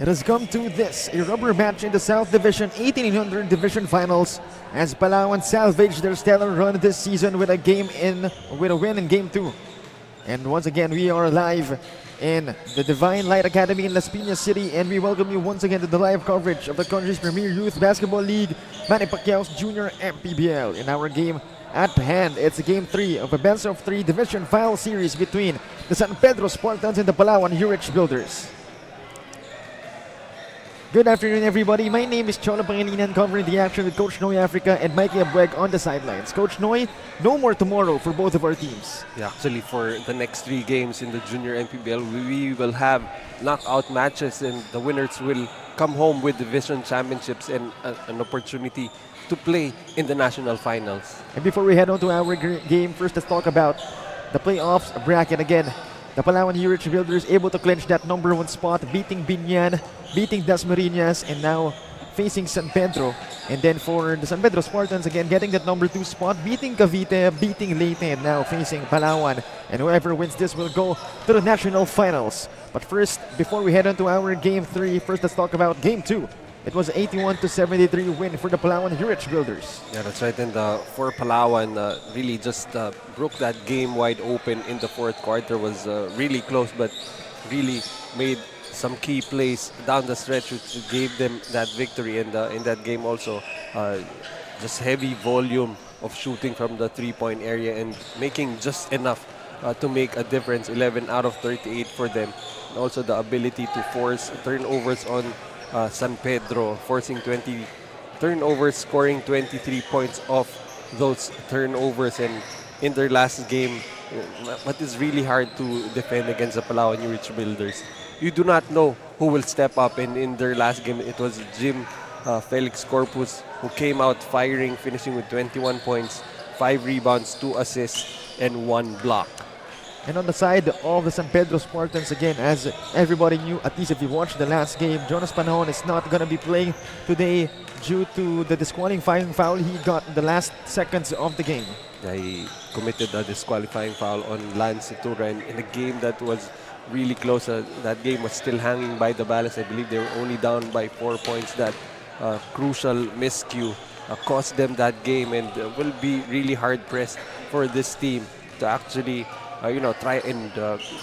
It has come to this, a rubber match in the South Division 1800 Division Finals as Palawan salvaged their stellar run this season with a win in Game 2. And once again, we are live in the Divine Light Academy in Las Piñas City, and we welcome you once again to the live coverage of the country's premier youth basketball league, Manny Pacquiao's Junior MPBL. In our game at hand, it's Game 3 of a best-of-3 Division Final series between the Pedro Spartans and the Palawan Yurich Builders. Good afternoon, everybody. My name is Cholo Pangilinan, covering the action with Coach Noy Africa and Mikey Abueg on the sidelines. Coach Noy, no more tomorrow for both of our teams. Yeah, actually, for the next 3 games in the Junior MPBL, we will have knockout matches, and the winners will come home with division championships and an opportunity to play in the national finals. And before we head on to our game, first let's talk about the playoffs bracket again. The Palawan Yurich Builders able to clinch that #1 spot, beating Piñas, beating Dasmariñas, and now facing San Pedro. And then for the San Pedro Spartans, again getting that #2 spot, beating Cavite, beating Leyte, and now facing Palawan. And whoever wins this will go to the national finals. But first, before we head on to our Game 3, first let's talk about Game 2. It was 81-73 win for the Palawan Yurich Builders. Yeah, that's right. And for Palawan, really just broke that game wide open in the 4th quarter. Was really close, but really made some key plays down the stretch which gave them that victory. And in that game also, just heavy volume of shooting from the 3-point area and making just enough to make a difference. 11 out of 38 for them. And also the ability to force turnovers on San Pedro, forcing 20 turnovers, scoring 23 points off those turnovers. And in their last game, what is really hard to defend against the Palawan Yurich Builders, you do not know who will step up. And in their last game, it was Jim Felix Corpus who came out firing, finishing with 21 points, 5 rebounds, 2 assists, and 1 block. And on the side of the San Pedro Spartans, again, as everybody knew, at least if you watched the last game, Jonas Panahon is not going to be playing today due to the disqualifying foul he got in the last seconds of the game. Yeah, he committed a disqualifying foul on Lance Itura in a game that was really close. That game was still hanging by the balance. I believe they were only down by 4 points. That crucial miscue cost them that game, and will be really hard-pressed for this team to actually try and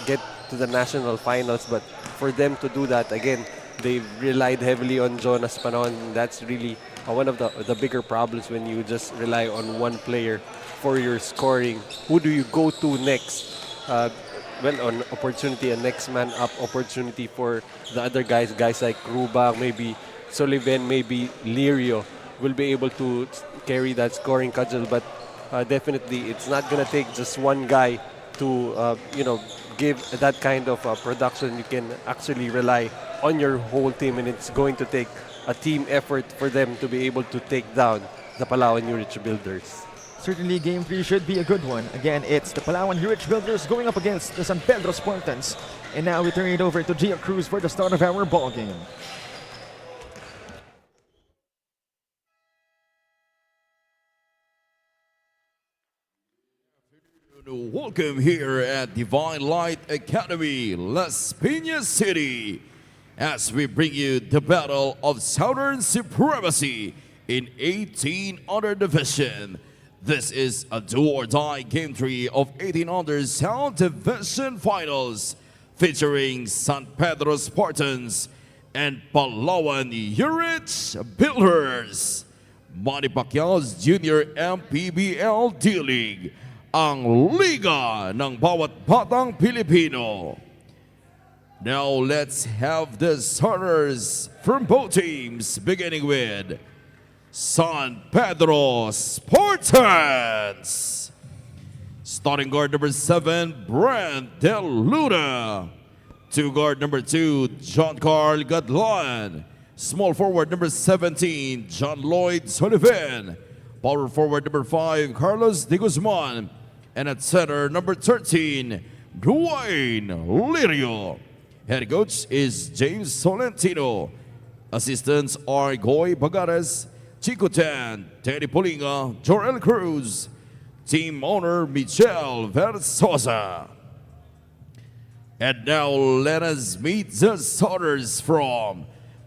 get to the national finals. But for them to do that, again, they've relied heavily on Jonas Panahon. That's really one of the bigger problems when you just rely on one player for your scoring. Who do you go to next? On opportunity, a next man up opportunity for the other guys like Rubak, maybe Sullivan, maybe Lirio will be able to carry that scoring cudgel. But definitely it's not gonna take just one guy to give that kind of production. You can actually rely on your whole team, and it's going to take a team effort for them to be able to take down the Palawan Yurich Builders. Certainly, Game 3 should be a good one. Again, it's the Palawan Yurich Builders going up against the San Pedro Spartans. And now we turn it over to Gia Cruz for the start of our ball game. Welcome here at Divine Light Academy, Las Piñas City, as we bring you the battle of Southern Supremacy in 1800 Division. This is a do-or-die Game 3 of 1800 South Division Finals, featuring San Pedro Spartans and Palawan Yurich Builders. Manny Pacquiao's Junior MPBL D-League, ang liga ng bawat batang Pilipino. Now let's have the starters from both teams, beginning with San Pedro Spartans. Starting guard number 7, Brent Del Luna. Guard number 2, John Carl Gadlan. Small forward number 17, John Lloyd Sullivan. Power forward number 5, Carlos De Guzman. And at center, number 13, Dwayne Lirio. Head coach is James Solentino. Assistants are Goy Bagares, Chico Tan, Teddy Polinga, Jorel Cruz. Team owner, Michelle Versosa. And now let us meet the starters from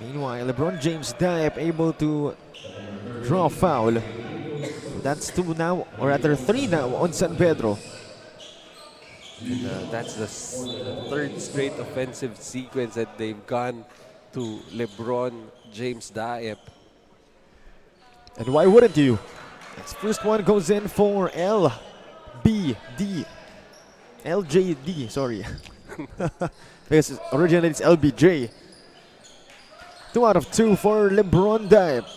Meanwhile, LeBron James Diep able to draw a foul. So that's 2 now, or rather 3 now on San Pedro. And that's the third straight offensive sequence that they've gone to LeBron James Diep. And why wouldn't you? This first one goes in for LJD, sorry. Because originally it's LBJ. 2 out of 2 for LeBron Diep.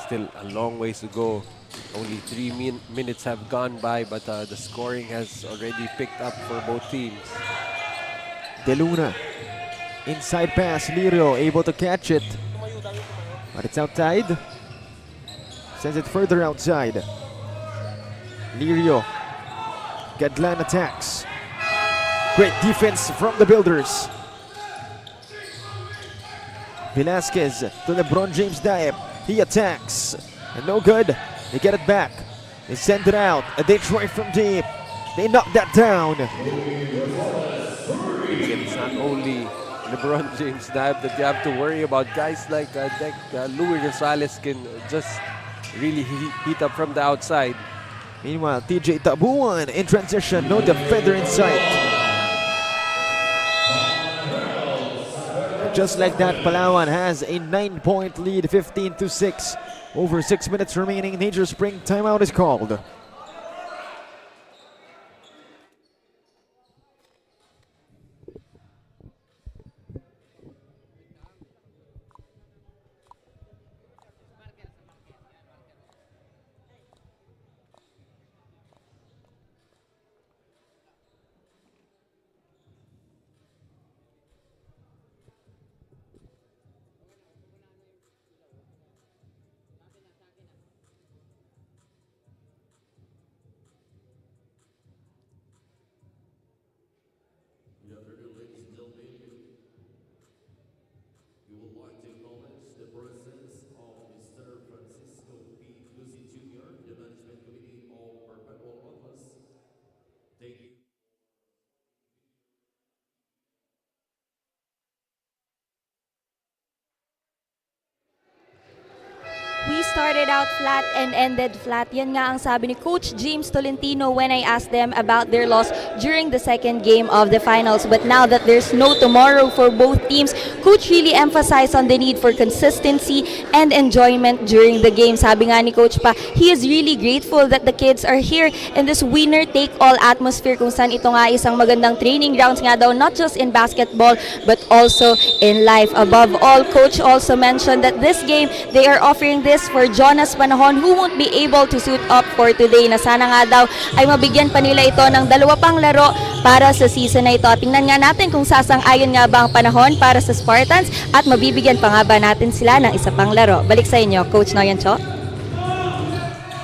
Still a long ways to go. Only 3 minutes have gone by, but the scoring has already picked up for both teams. De Luna. Inside pass, Lirio able to catch it. But it's outside. Sends it further outside. Lirio. Gadlan attacks. Great defense from the Builders. Velasquez to LeBron James Diep. He attacks. And no good. They get it back. They send it out. A Detroit from deep. They knock that down. It's not only LeBron James Diep that you have to worry about. Guys like Louis Rosales can just really heat up from the outside. Meanwhile, TJ Tabuan in transition. No defender in sight. Just like that, Palawan has a 9-point lead, 15-6. Over 6 minutes remaining. Nature Spring timeout is called. We started out flat and ended flat. Yan nga ang sabi ni Coach James Tolentino when I asked them about their loss during the second game of the finals. But now that there's no tomorrow for both teams, Coach really emphasized on the need for consistency and enjoyment during the game. Sabi nga ni Coach pa, he is really grateful that the kids are here in this winner-take-all atmosphere kung saan ito nga isang magandang training grounds nga daw, not just in basketball but also in life. Above all, Coach also mentioned that this game, they are offering this for Jonas Panahon who won't be able to suit up for today, na sana nga daw ay mabigyan pa nila ito ng 2 pang laro para sa season na ito. At tingnan nga natin kung sasang-ayon nga ba ang Panahon para sa Spartans at mabibigyan pa nga ba natin sila ng isa pang laro. Balik sa inyo, Coach Noyan Cho.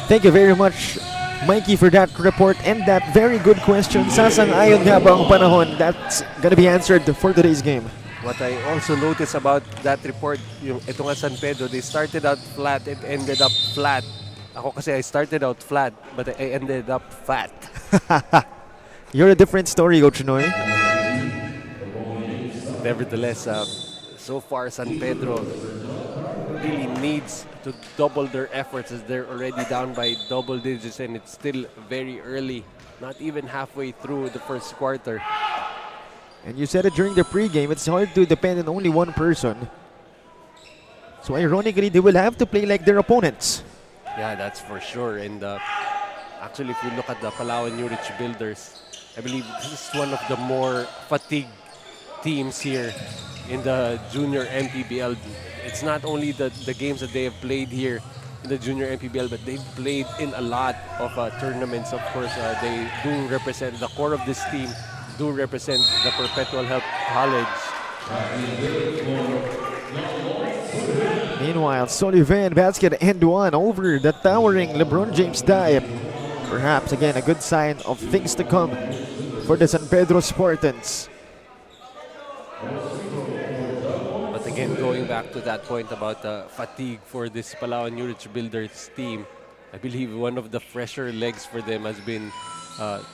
Thank you very much, Mikey, for that report and that very good question. Sasang-ayon nga ba ang Panahon? That's gonna be answered for today's game. What I also noticed about that report, yung ito nga San Pedro, they started out flat and ended up flat. Ako kasi I started out flat, but I ended up fat. You're a different story, Coach Noy. Nevertheless, so far San Pedro really needs to double their efforts as they're already down by double digits and it's still very early, not even halfway through the first quarter. And you said it during the pregame, it's hard to depend on only one person. So ironically, they will have to play like their opponents. Yeah, that's for sure. And actually, if you look at the Palawan Yurich Builders, I believe this is one of the more fatigued teams here in the junior MPBL. It's not only the games that they have played here in the junior MPBL, but they've played in a lot of tournaments. Of course, they do represent the core of this team. Do represent the Perpetual Help College. Meanwhile, Sullivan basket and one over the towering LeBron James Diep. Perhaps again a good sign of things to come for the San Pedro Spartans. But again, going back to that point about fatigue for this Palawan Yurich Builders team, I believe one of the fresher legs for them has been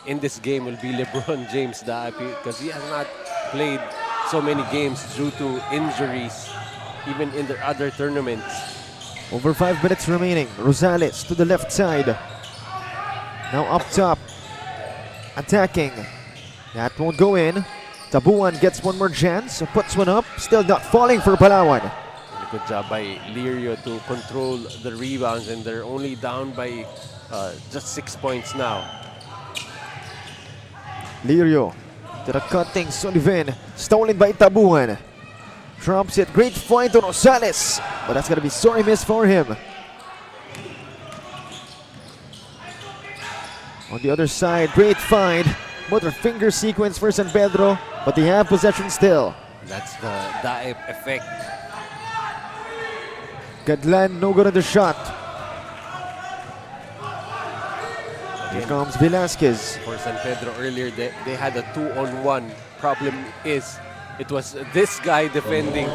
in this game will be LeBron James because he has not played so many games due to injuries, even in the other tournaments. Over 5 minutes remaining. Rosales to the left side. Now up top. Attacking. That won't go in. Tabuan gets one more chance. Puts one up. Still not falling for Palawan. Good job by Lirio to control the rebounds, and they're only down by just 6 points now. Lirio to the cutting. Sullivan. Stolen by Tabuan. Drops it. Great find to Rosales. But that's going to be sorry miss for him. On the other side, great find. Butterfinger sequence for San Pedro, but they have possession still. That's the Daep effect. Gadlan, no good on the shot. Here comes Velasquez. For San Pedro earlier, they had a 2-on-1. Problem is, it was this guy defending.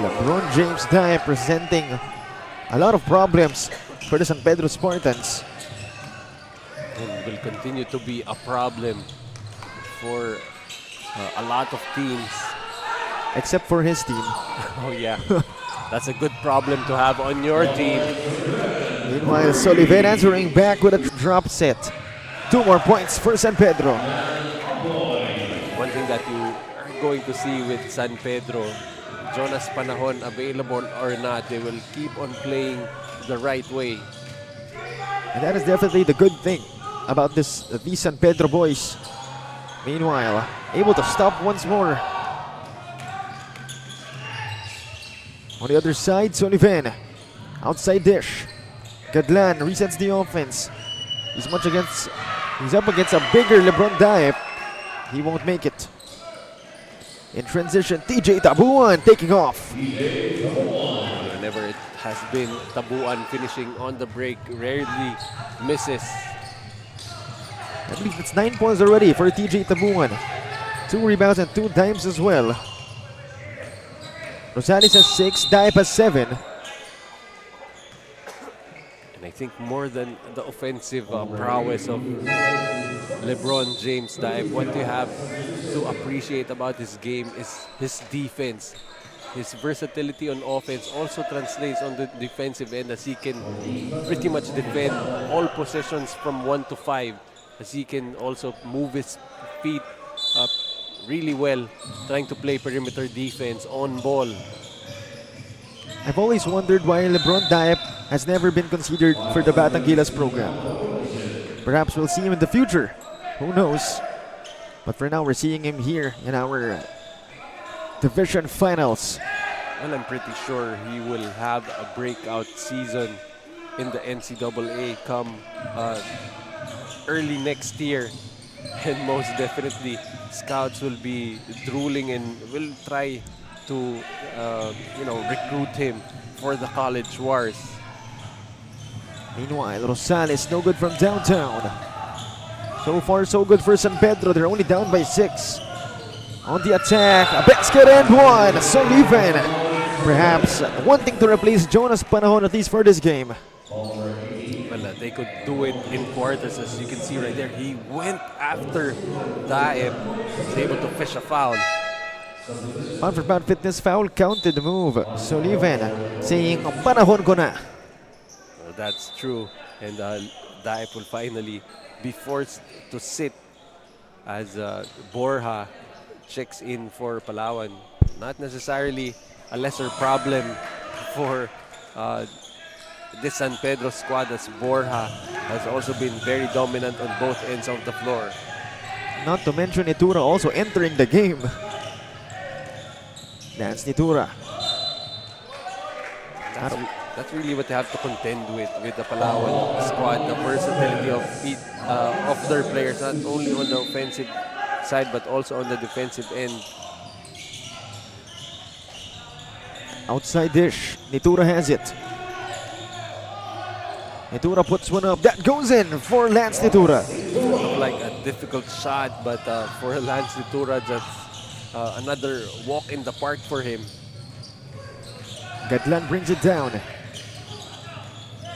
LeBron James Daep presenting a lot of problems for the San Pedro Spartans. And will continue to be a problem for a lot of teams. Except for his team. Oh yeah, that's a good problem to have on your team. Meanwhile, Sullivan answering back with a drop set. 2 more points for San Pedro. One thing that you are going to see with San Pedro, Jonas Panahon available or not, they will keep on playing the right way. And that is definitely the good thing about these San Pedro boys. Meanwhile, able to stop once more. On the other side, Sullivan. Outside dish. Gadlan resets the offense. He's up against a bigger LeBron Daep. He won't make it. In transition, TJ Tabuan taking off. Whenever it has been Tabuan finishing on the break, rarely misses. I believe it's 9 points already for TJ Tabuan. 2 rebounds and 2 dimes as well. Rosales has 6, Daep has 7. And I think more than the offensive prowess of LeBron James Daep, what you have to appreciate about this game is his defense. His versatility on offense also translates on the defensive end, as he can pretty much defend all possessions from 1 to 5, as he can also move his feet up really well, trying to play perimeter defense on ball. I've always wondered why LeBron Daep has never been considered for the Batangilas program. Perhaps we'll see him in the future. Who knows? But for now, we're seeing him here in our division finals. Well, I'm pretty sure he will have a breakout season in the NCAA come early next year. And most definitely, scouts will be drooling and will try to recruit him for the college wars. Meanwhile, Rosales no good from downtown. So far, so good for San Pedro. They're only down by 6. On the attack, a basket and 1. Sullivan, perhaps wanting to replace Jonas Panahon at least for this game. Well, they could do it in quarters, as you can see right there. He went after Daep, was able to fish a foul. Pound for pound fitness foul counted the move. Sullivan saying, panahon ko na. Well, that's true. And Daep will finally be forced to sit as Borja checks in for Palawan. Not necessarily a lesser problem for this San Pedro squad, as Borja has also been very dominant on both ends of the floor. Not to mention Itura also entering the game. Lance Itura. That's really what they have to contend with the Palawan squad, the versatility of their players, not only on the offensive side but also on the defensive end. Outside dish, Nitura has it. Nitura puts one up, that goes in for Lance Nitura. Looked like a difficult shot, but for Lance Nitura, just another walk in the park for him. Gadlan brings it down.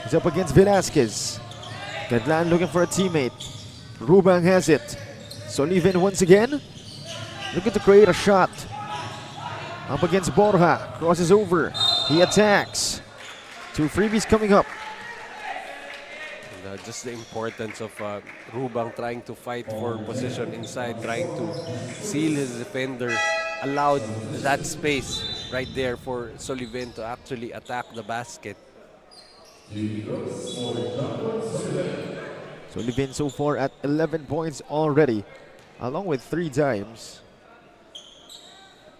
He's up against Velasquez. Gadlan looking for a teammate. Rubang has it. Soliven once again. Looking to create a shot. Up against Borja. Crosses over. He attacks. 2 freebies coming up. And, just the importance of Rubang trying to fight for position inside, trying to seal his defender, allowed that space right there for Soliven to actually attack the basket. Soliven so far at 11 points already, along with 3 dimes.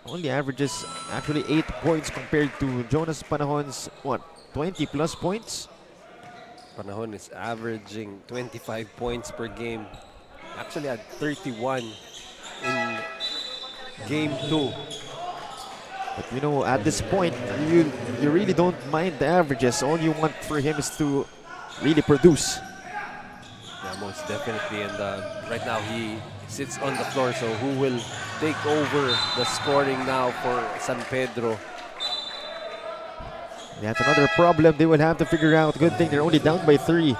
Only averages actually 8 points compared to Jonas Panahon's 20 plus points. Panahon is averaging 25 points per game. Actually at 31 in game 2. But you know, at this point, you really don't mind the averages. All you want for him is to really produce. Yeah, most definitely. And right now he sits on the floor. So who will take over the scoring now for San Pedro? That's another problem they will have to figure out. Good thing they're only down by 3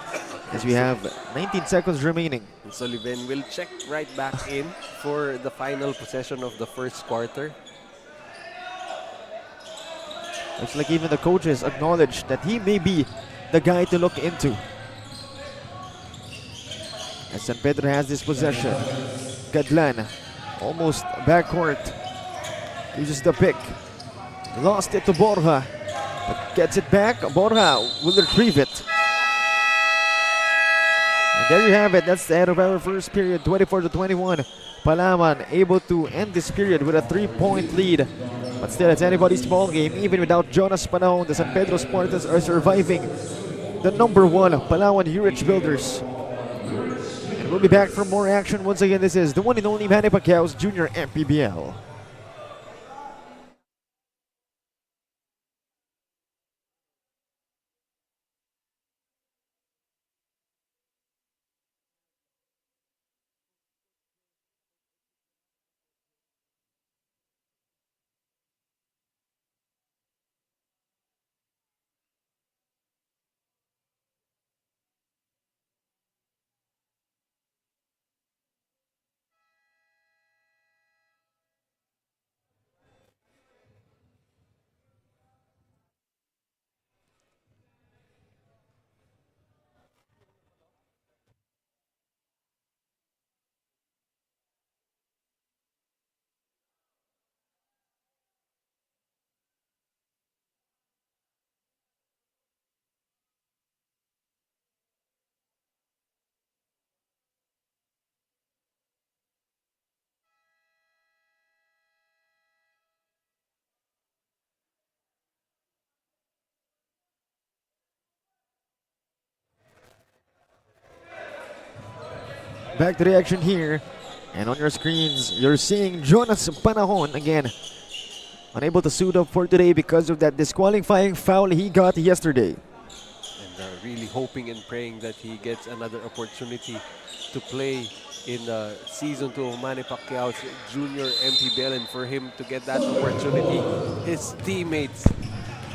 as we have 19 seconds remaining. And Sullivan will check right back in for the final possession of the first quarter. Looks like even the coaches acknowledge that he may be the guy to look into. As San Pedro has this possession. Gadlan, almost backcourt. Uses the pick. Lost it to Borja. But gets it back. Borja will retrieve it. And there you have it. That's the end of our first period, 24-21. Palawan able to end this period with a 3-point lead. But still, it's anybody's ball game. Even without Jonas Panahon, the San Pedro Spartans are surviving the number 1 Palawan Yurich Builders. And we'll be back for more action. Once again, this is the one and only Manny Pacquiao's Junior MPBL. Back to the action here. And on your screens, you're seeing Jonas Panahon again. Unable to suit up for today because of that disqualifying foul he got yesterday. And really hoping and praying that he gets another opportunity to play in the season 2 of Manny Pacquiao's Junior MPBL. And for him to get that opportunity, his teammates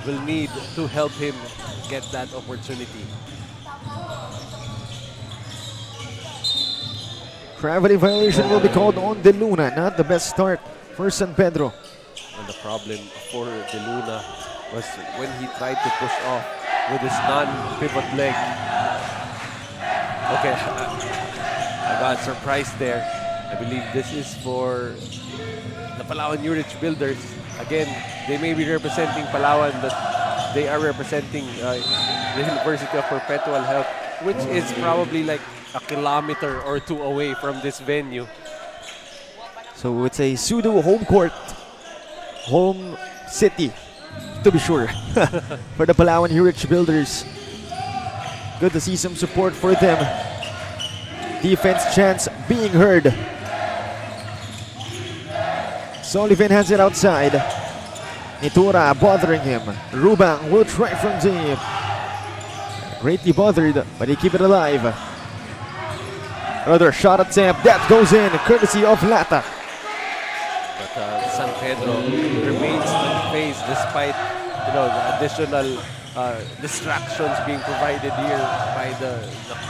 will need to help him get that opportunity. Gravity violation will be called on De Luna. Not the best start for San Pedro. And the problem for De Luna was when he tried to push off with his non-pivot leg. Okay, I got surprised there. I believe this is for the Palawan Yurich Builders. Again, they may be representing Palawan, but they are representing the University of Perpetual Health, which is probably like a kilometer or 2 away from this venue. So it's a pseudo home court, home city, to be sure, for the Palawan Yurich Builders. Good to see some support for them. Defense chants being heard. Sullivan has it outside. Nitura bothering him. Rubang will try from deep. Greatly bothered, but he keep it alive. Another shot attempt that goes in, courtesy of Lata. But San Pedro remains unfazed despite the additional distractions being provided here by the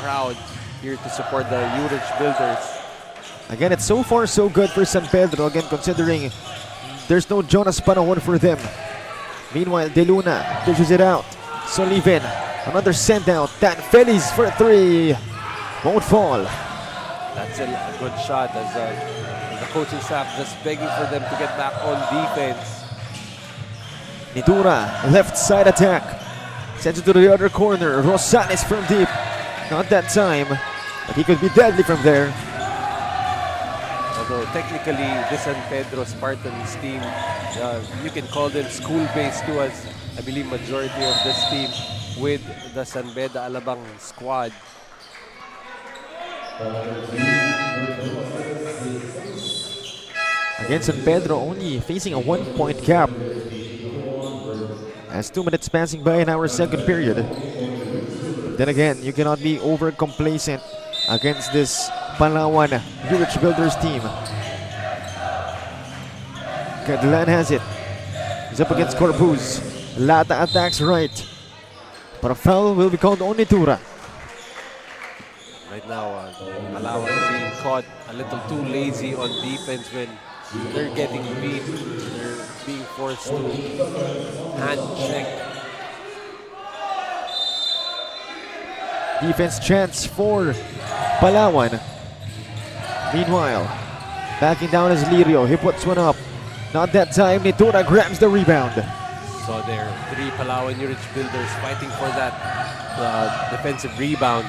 crowd here to support the Yurich builders. Again, it's so far so good for San Pedro. Again, considering there's no Jonas Panahon for them. Meanwhile, De Luna dishes it out. Sullivan, another send out. Dan Feliz for 3. Won't fall. That's a good shot as the coaching staff just begging for them to get back on defense. Nidura, left side attack. Sends it to the other corner. Rosales from deep. Not that time, but he could be deadly from there. Although technically, this San Pedro Spartans team, you can call them school-based too, as I believe majority of this team with the San Beda Alabang squad. Again, San Pedro only facing a 1-point gap. As 2 minutes passing by in our second period. Then again, you cannot be over complacent against this Palawan Yurich Builders team. Gadlan has it. He's up against Corpus. Lata attacks right. But a foul will be called on Nitura. Right now, Palawan being caught a little too lazy on defense when they're getting beat. They're being forced to hand check. Defense chance for Palawan. Meanwhile, backing down is Lirio. He puts one up. Not that time. Nitura grabs the rebound. So there, 3 Palawan Yurich builders fighting for that defensive rebound.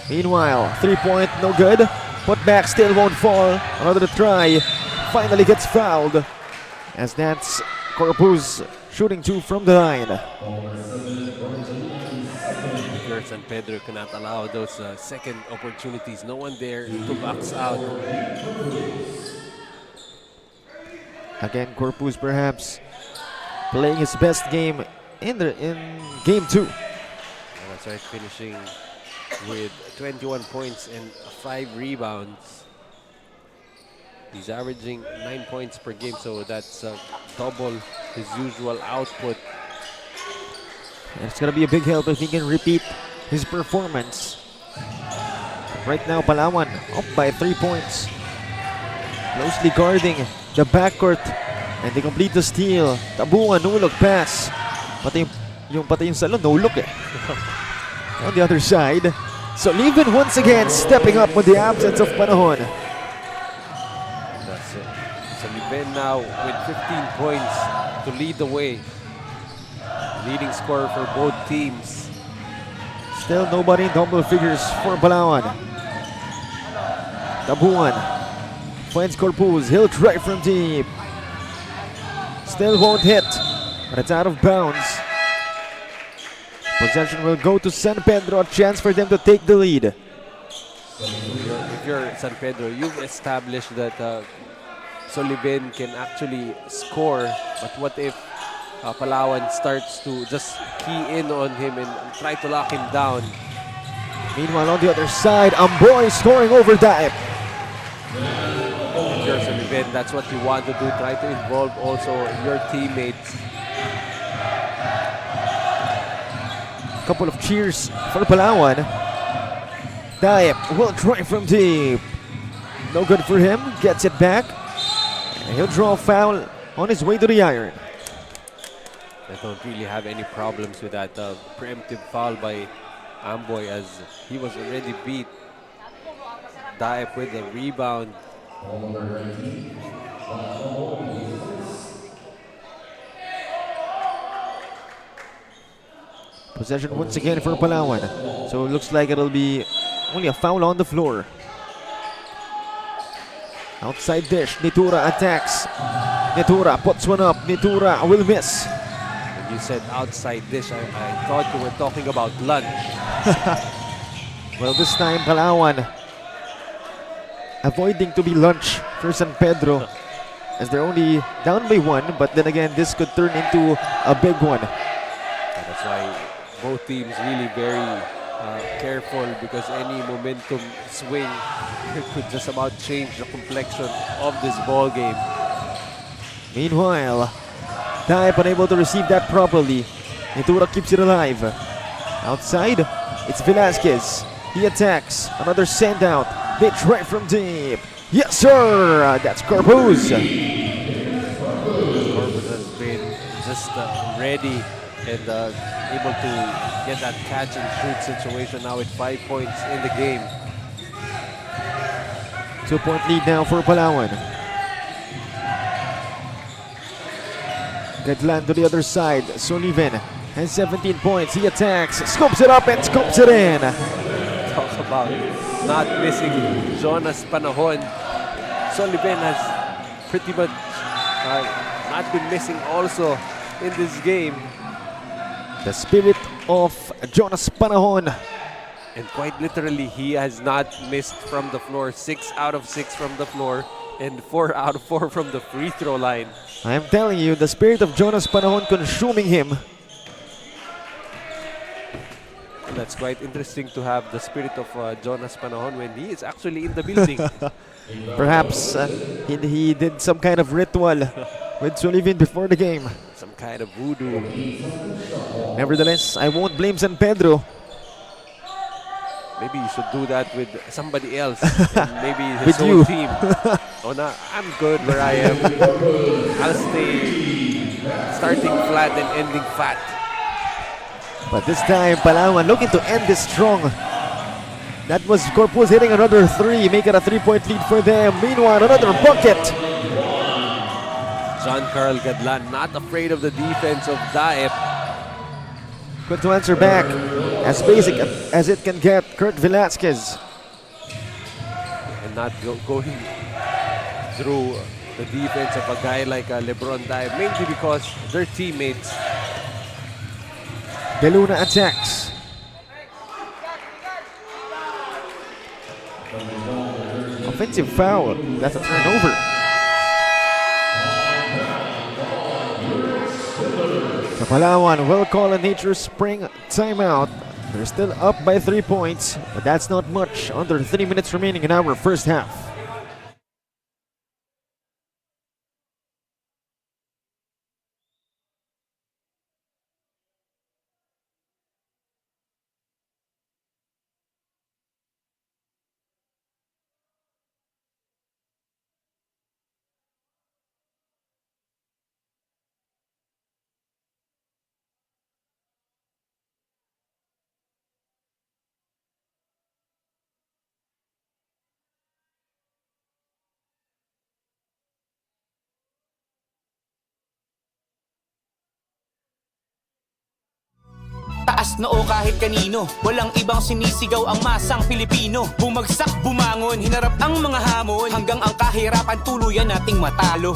Meanwhile, 3-point, no good. Put back still won't fall. Another try. Finally gets fouled. As that's Corpus shooting 2 from the line. San Pedro cannot allow those second opportunities. No one there to box out. Again, Corpus perhaps playing his best game in game 2. That's right, finishing with 21 points and 5 rebounds. He's averaging 9 points per game, so that's double his usual output. And it's gonna be a big help if he can repeat his performance. Right now, Palawan up by 3 points. Closely guarding the backcourt, and they complete the steal. Tabuan, no-look pass. Pati yung salon, no-look eh. On the other side, Sullivan once again stepping up with the absence of Panahon. That's it. Sullivan now with 15 points to lead the way. Leading scorer for both teams. Still nobody in double figures for Palawan. Tabuan finds Corpus. He'll try from deep. Still won't hit, but it's out of bounds. Possession will go to San Pedro. A chance for them to take the lead. If you're San Pedro, you've established that Sullivan can actually score, but what if Palawan starts to just key in on him and try to lock him down? Meanwhile, on the other side, Amboy scoring over Daep. If you're Sullivan, that's what you want to do. Try to involve also your teammates. Couple of cheers for Palawan. Daep will try from deep. No good for him. Gets it back. And he'll draw a foul on his way to the iron. I don't really have any problems with that preemptive foul by Amboy, as he was already beat. Daep with the rebound. Possession once again for Palawan. So it looks like it'll be only a foul on the floor. Outside dish, Nitura attacks. Nitura puts one up. Nitura will miss. When you said outside dish, I thought you were talking about lunch. Well, this time Palawan avoiding to be lunch for San Pedro, as they're only down by 1, but then again this could turn into a big one. That's why both teams really very careful, because any momentum swing could just about change the complexion of this ball game. Meanwhile, Daep unable to receive that properly. Itura keeps it alive. Outside, it's Velasquez. He attacks. Another send out. Bitch right from deep. Yes, sir! That's Corpus. Corpus has been just ready and able to get that catch and shoot situation now with 5 points in the game. 2-point lead now for Palawan. Gadlan to the other side. Sullivan has 17 points. He attacks, scoops it up and scoops it in. Talk about not missing Jonas Panahon. Sullivan has pretty much not been missing also in this game. The spirit of Jonas Panahon. And quite literally, he has not missed from the floor. 6 out of 6 from the floor and 4 out of 4 from the free throw line. I am telling you, the spirit of Jonas Panahon consuming him. And that's quite interesting to have the spirit of Jonas Panahon when he is actually in the building. Perhaps he did some kind of ritual with Sullivan before the game. Some kind of voodoo. Nevertheless, I won't blame San Pedro. Maybe you should do that with somebody else. And maybe his With whole you. team. Oh, no, I'm good where I am. I'll stay starting flat and ending fat. But this time, Palawan looking to end this strong. That was Corpus hitting another three, make it a 3-point lead for them. Meanwhile, another bucket. John Carl Gadlan not afraid of the defense of Daep. Good to answer back. As basic as it can get, Kurt Velasquez. And not going through the defense of a guy like LeBron Daep, mainly because they're teammates. De Luna attacks. Offensive foul. That's a turnover. The Palawan will call a nature spring timeout. They're still up by 3 points, but that's not much. Under 3 minutes remaining in our first half. Taas noo kahit kanino, walang ibang sinisigaw ang masang Pilipino. Bumagsak, bumangon, hinarap ang mga hamon, hanggang ang kahirapan tuluyan nating matalo.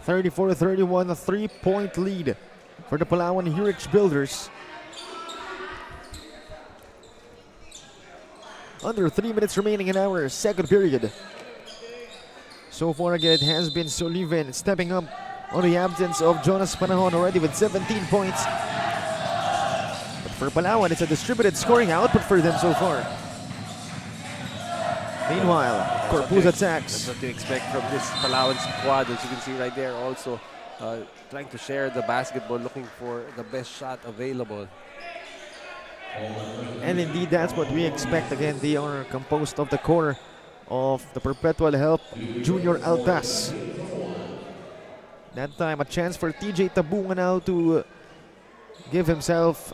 (34-31), a 3-point lead for the Palawan Yurich Builders. Under 3 minutes remaining in our second period. So far again, it has been Sullivan stepping up on the absence of Jonas Panahon already with 17 points. But for Palawan, it's a distributed scoring output for them so far. Meanwhile, Corpus attacks. That's what you expect from this Palawan squad. As you can see right there, also trying to share the basketball, looking for the best shot available. And indeed, that's what we expect. Again, they are composed of the core of the Perpetual Help Junior Altas. That time, a chance for TJ Tabunga now to give himself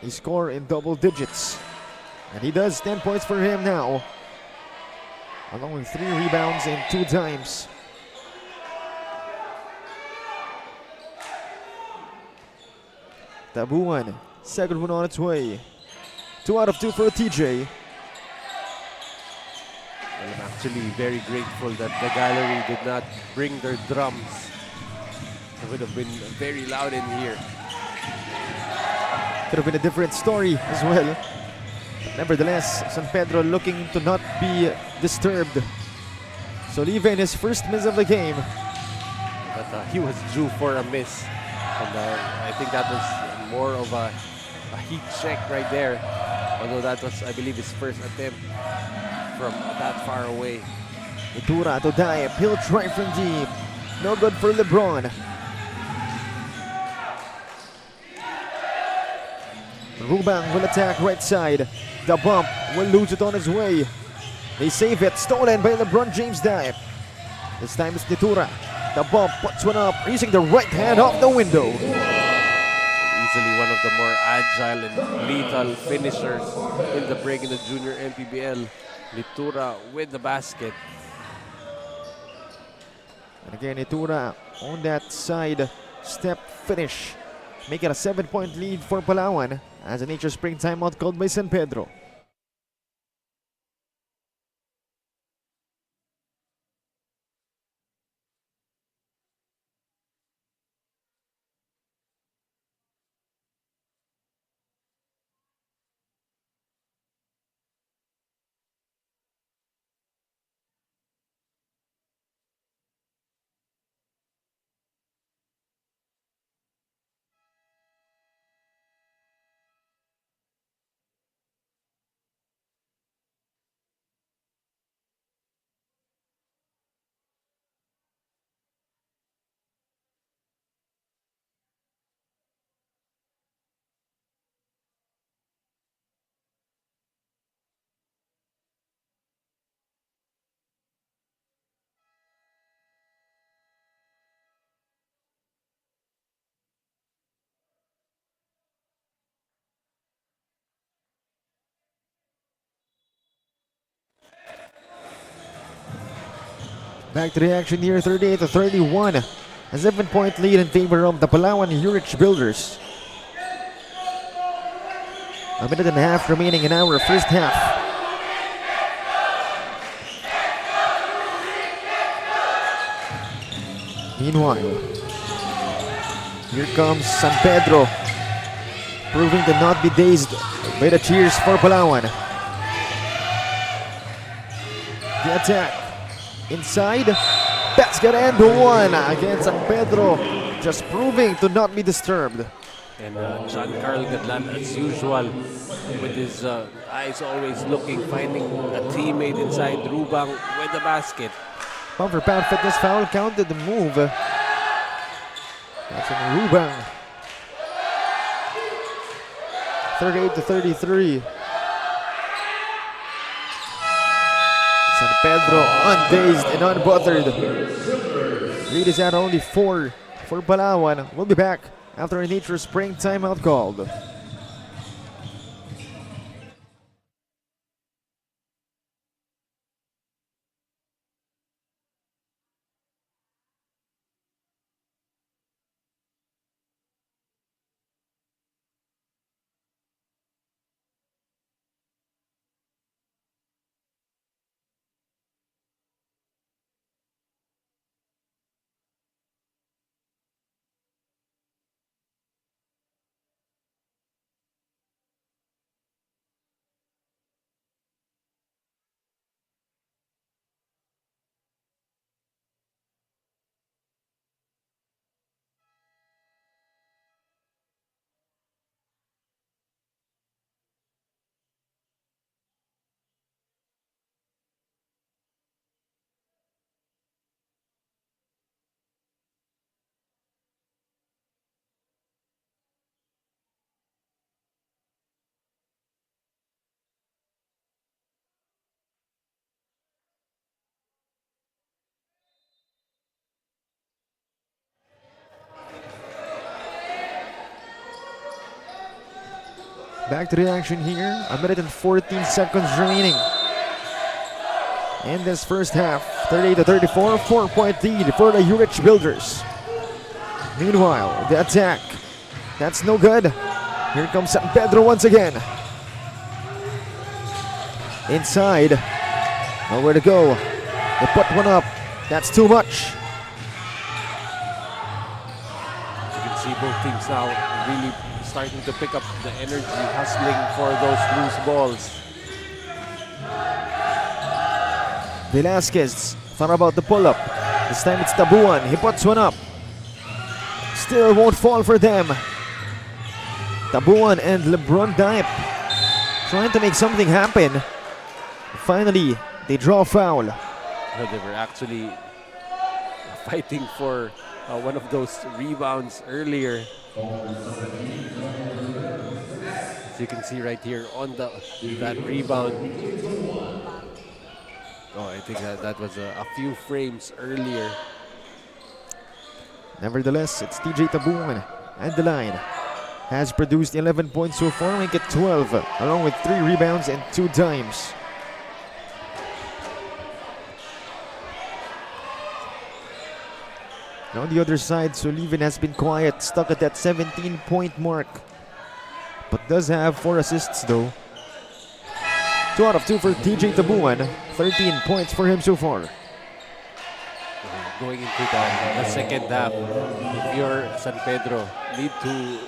a score in double digits. And he does. 10 points for him now, along with 3 rebounds and 2 dimes. Tabuan, second one on its way. 2 out of 2 for TJ. I'm actually very grateful that the gallery did not bring their drums. It would have been very loud in here. Could have been a different story as well. Nevertheless, San Pedro looking to not be disturbed. Sullivan, his first miss of the game. but he was due for a miss. And I think that was more of a heat check right there. Although that was, I believe, his first attempt from that far away. Itura to dive. He'll try from deep. No good for LeBron. Rubang will attack right side. The bump will lose it on his way. They save it. Stolen by LeBron James dive. This time it's Itura. The bump puts one up, using the right hand off the window. Easily one of the more agile and lethal finishers in the break in the junior MPBL. Itura with the basket. And again, Itura on that side step finish. Make it a 7-point lead for Palawan as a nature spring timeout called by San Pedro. Back to the action here, 38-31. A 7-point lead in favor of the Palawan Yurich Builders. A minute and a half remaining in our first half. Meanwhile, here comes San Pedro, proving to not be dazed by the cheers for Palawan. The attack. Inside, basket and one against San Pedro, just proving to not be disturbed. And John Carl Gadlan, as usual, with his eyes always looking, finding a teammate inside. Rubang with the basket. Pound for pound fitness foul counted the move. That's in Rubang. 38-33. San Pedro undazed and unbothered. Lead is at only 4 for Palawan. We'll be back after a nature spring timeout called. Back to the action here. A minute and 14 seconds remaining in this first half. 38-34, 4-point lead for the Yurich Builders. Meanwhile, the attack. That's no good. Here comes San Pedro once again. Inside. Nowhere to go. They put one up. That's too much. You can see both teams now really starting to pick up the energy, hustling for those loose balls. Velasquez thought about the pull-up. This time it's Tabuan. He puts one up. still won't fall for them. Tabuan and LeBron Dipe trying to make something happen. Finally, they draw a foul. Well, they were actually fighting for one of those rebounds earlier. As you can see right here on that rebound. Oh, I think that was a few frames earlier. Nevertheless, it's TJ Tabuan at the line. Has produced 11 points so far, make it 12, along with 3 rebounds and 2 dimes. Now on the other side, Sullivan has been quiet, stuck at that 17-point mark. But does have 4 assists though. 2 out of 2 for TJ Tabuan, 13 points for him so far. Going into the second half, if you're San Pedro, need to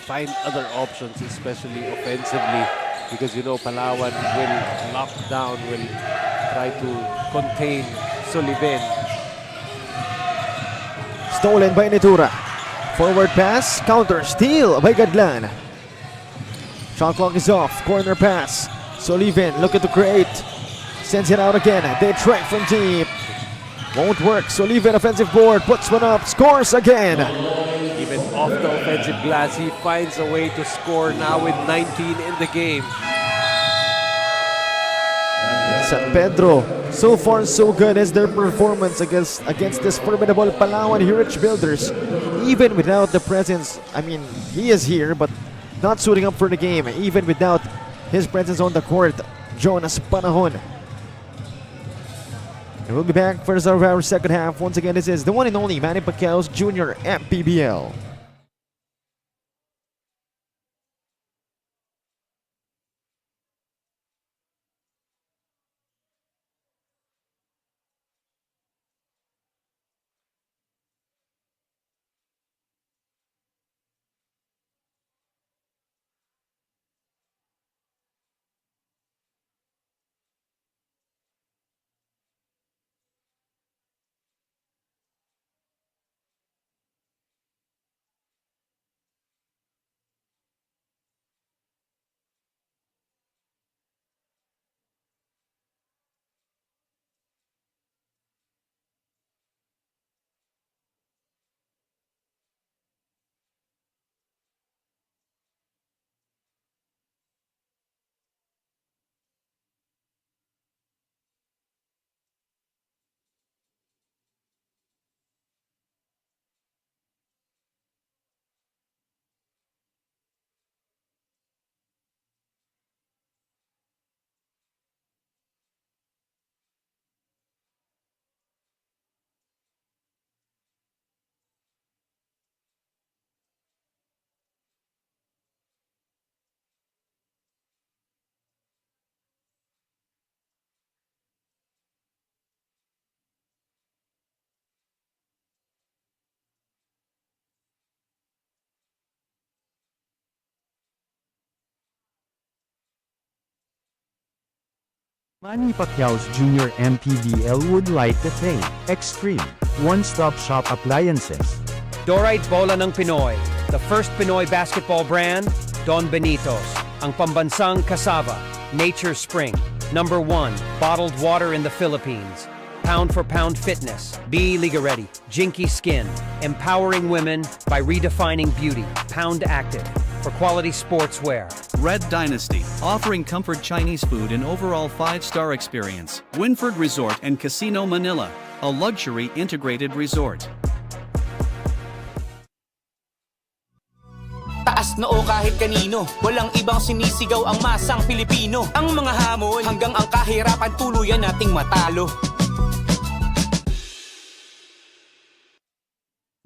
find other options, especially offensively, because you know Palawan will lock down, will try to contain Sullivan. Stolen by Nitura. Forward pass, counter, steal by Gadlan. Shot clock is off, corner pass. Sullivan looking to create. Sends it out again, they try from deep. Won't work, Sullivan offensive board, puts one up, scores again. Even off the offensive glass, he finds a way to score now with 19 in the game. San Pedro, so far so good as their performance against this formidable Palawan Yurich Builders. Even without the presence, I mean, he is here, but not suiting up for the game. Even without his presence on the court, Jonas Panahon. And we'll be back for the start of our second half. Once again, this is the one and only Manny Pacquiao's Junior MPBL. Manny Pacquiao's Junior MPBL would like to thank Extreme One-Stop Shop Appliances. Dorite Bola ng Pinoy, the first Pinoy basketball brand, Don Benitos, ang pambansang cassava, Nature Spring, #1 bottled water in the Philippines, pound for pound fitness, be Liga Ready, Jinky Skin, empowering women by redefining beauty, Pound Active, for quality sportswear. Red Dynasty, offering comfort Chinese food and overall 5-star experience. Winford Resort and Casino Manila, a luxury integrated resort. Taas noo kahit kanino, walang ibang sinisigaw ang masang Pilipino. Ang mga hamon hanggang ang kahirapan tuluyan nating matalo.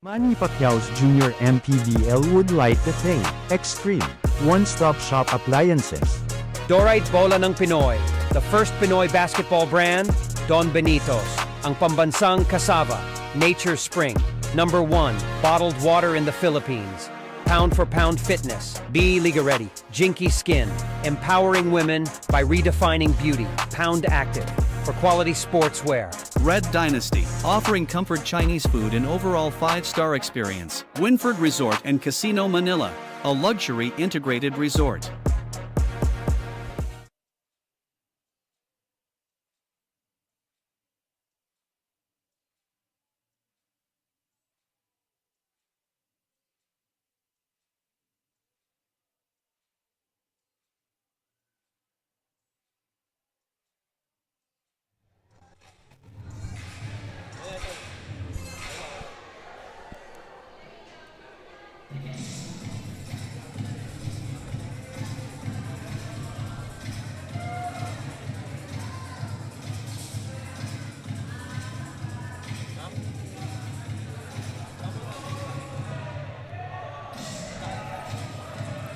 Manny Pacquiao's Junior MPBL would like to thank Extreme One-Stop Shop Appliances. Dorite Bola ng Pinoy, the first Pinoy basketball brand, Don Benitos, ang pambansang cassava, Nature Spring, #1 bottled water in the Philippines, pound for pound fitness, be Liga Ready, Jinky Skin, empowering women by redefining beauty, Pound Active, for quality sportswear. Red Dynasty, offering comfort Chinese food and overall 5-star experience. Winford Resort and Casino Manila, a luxury integrated resort.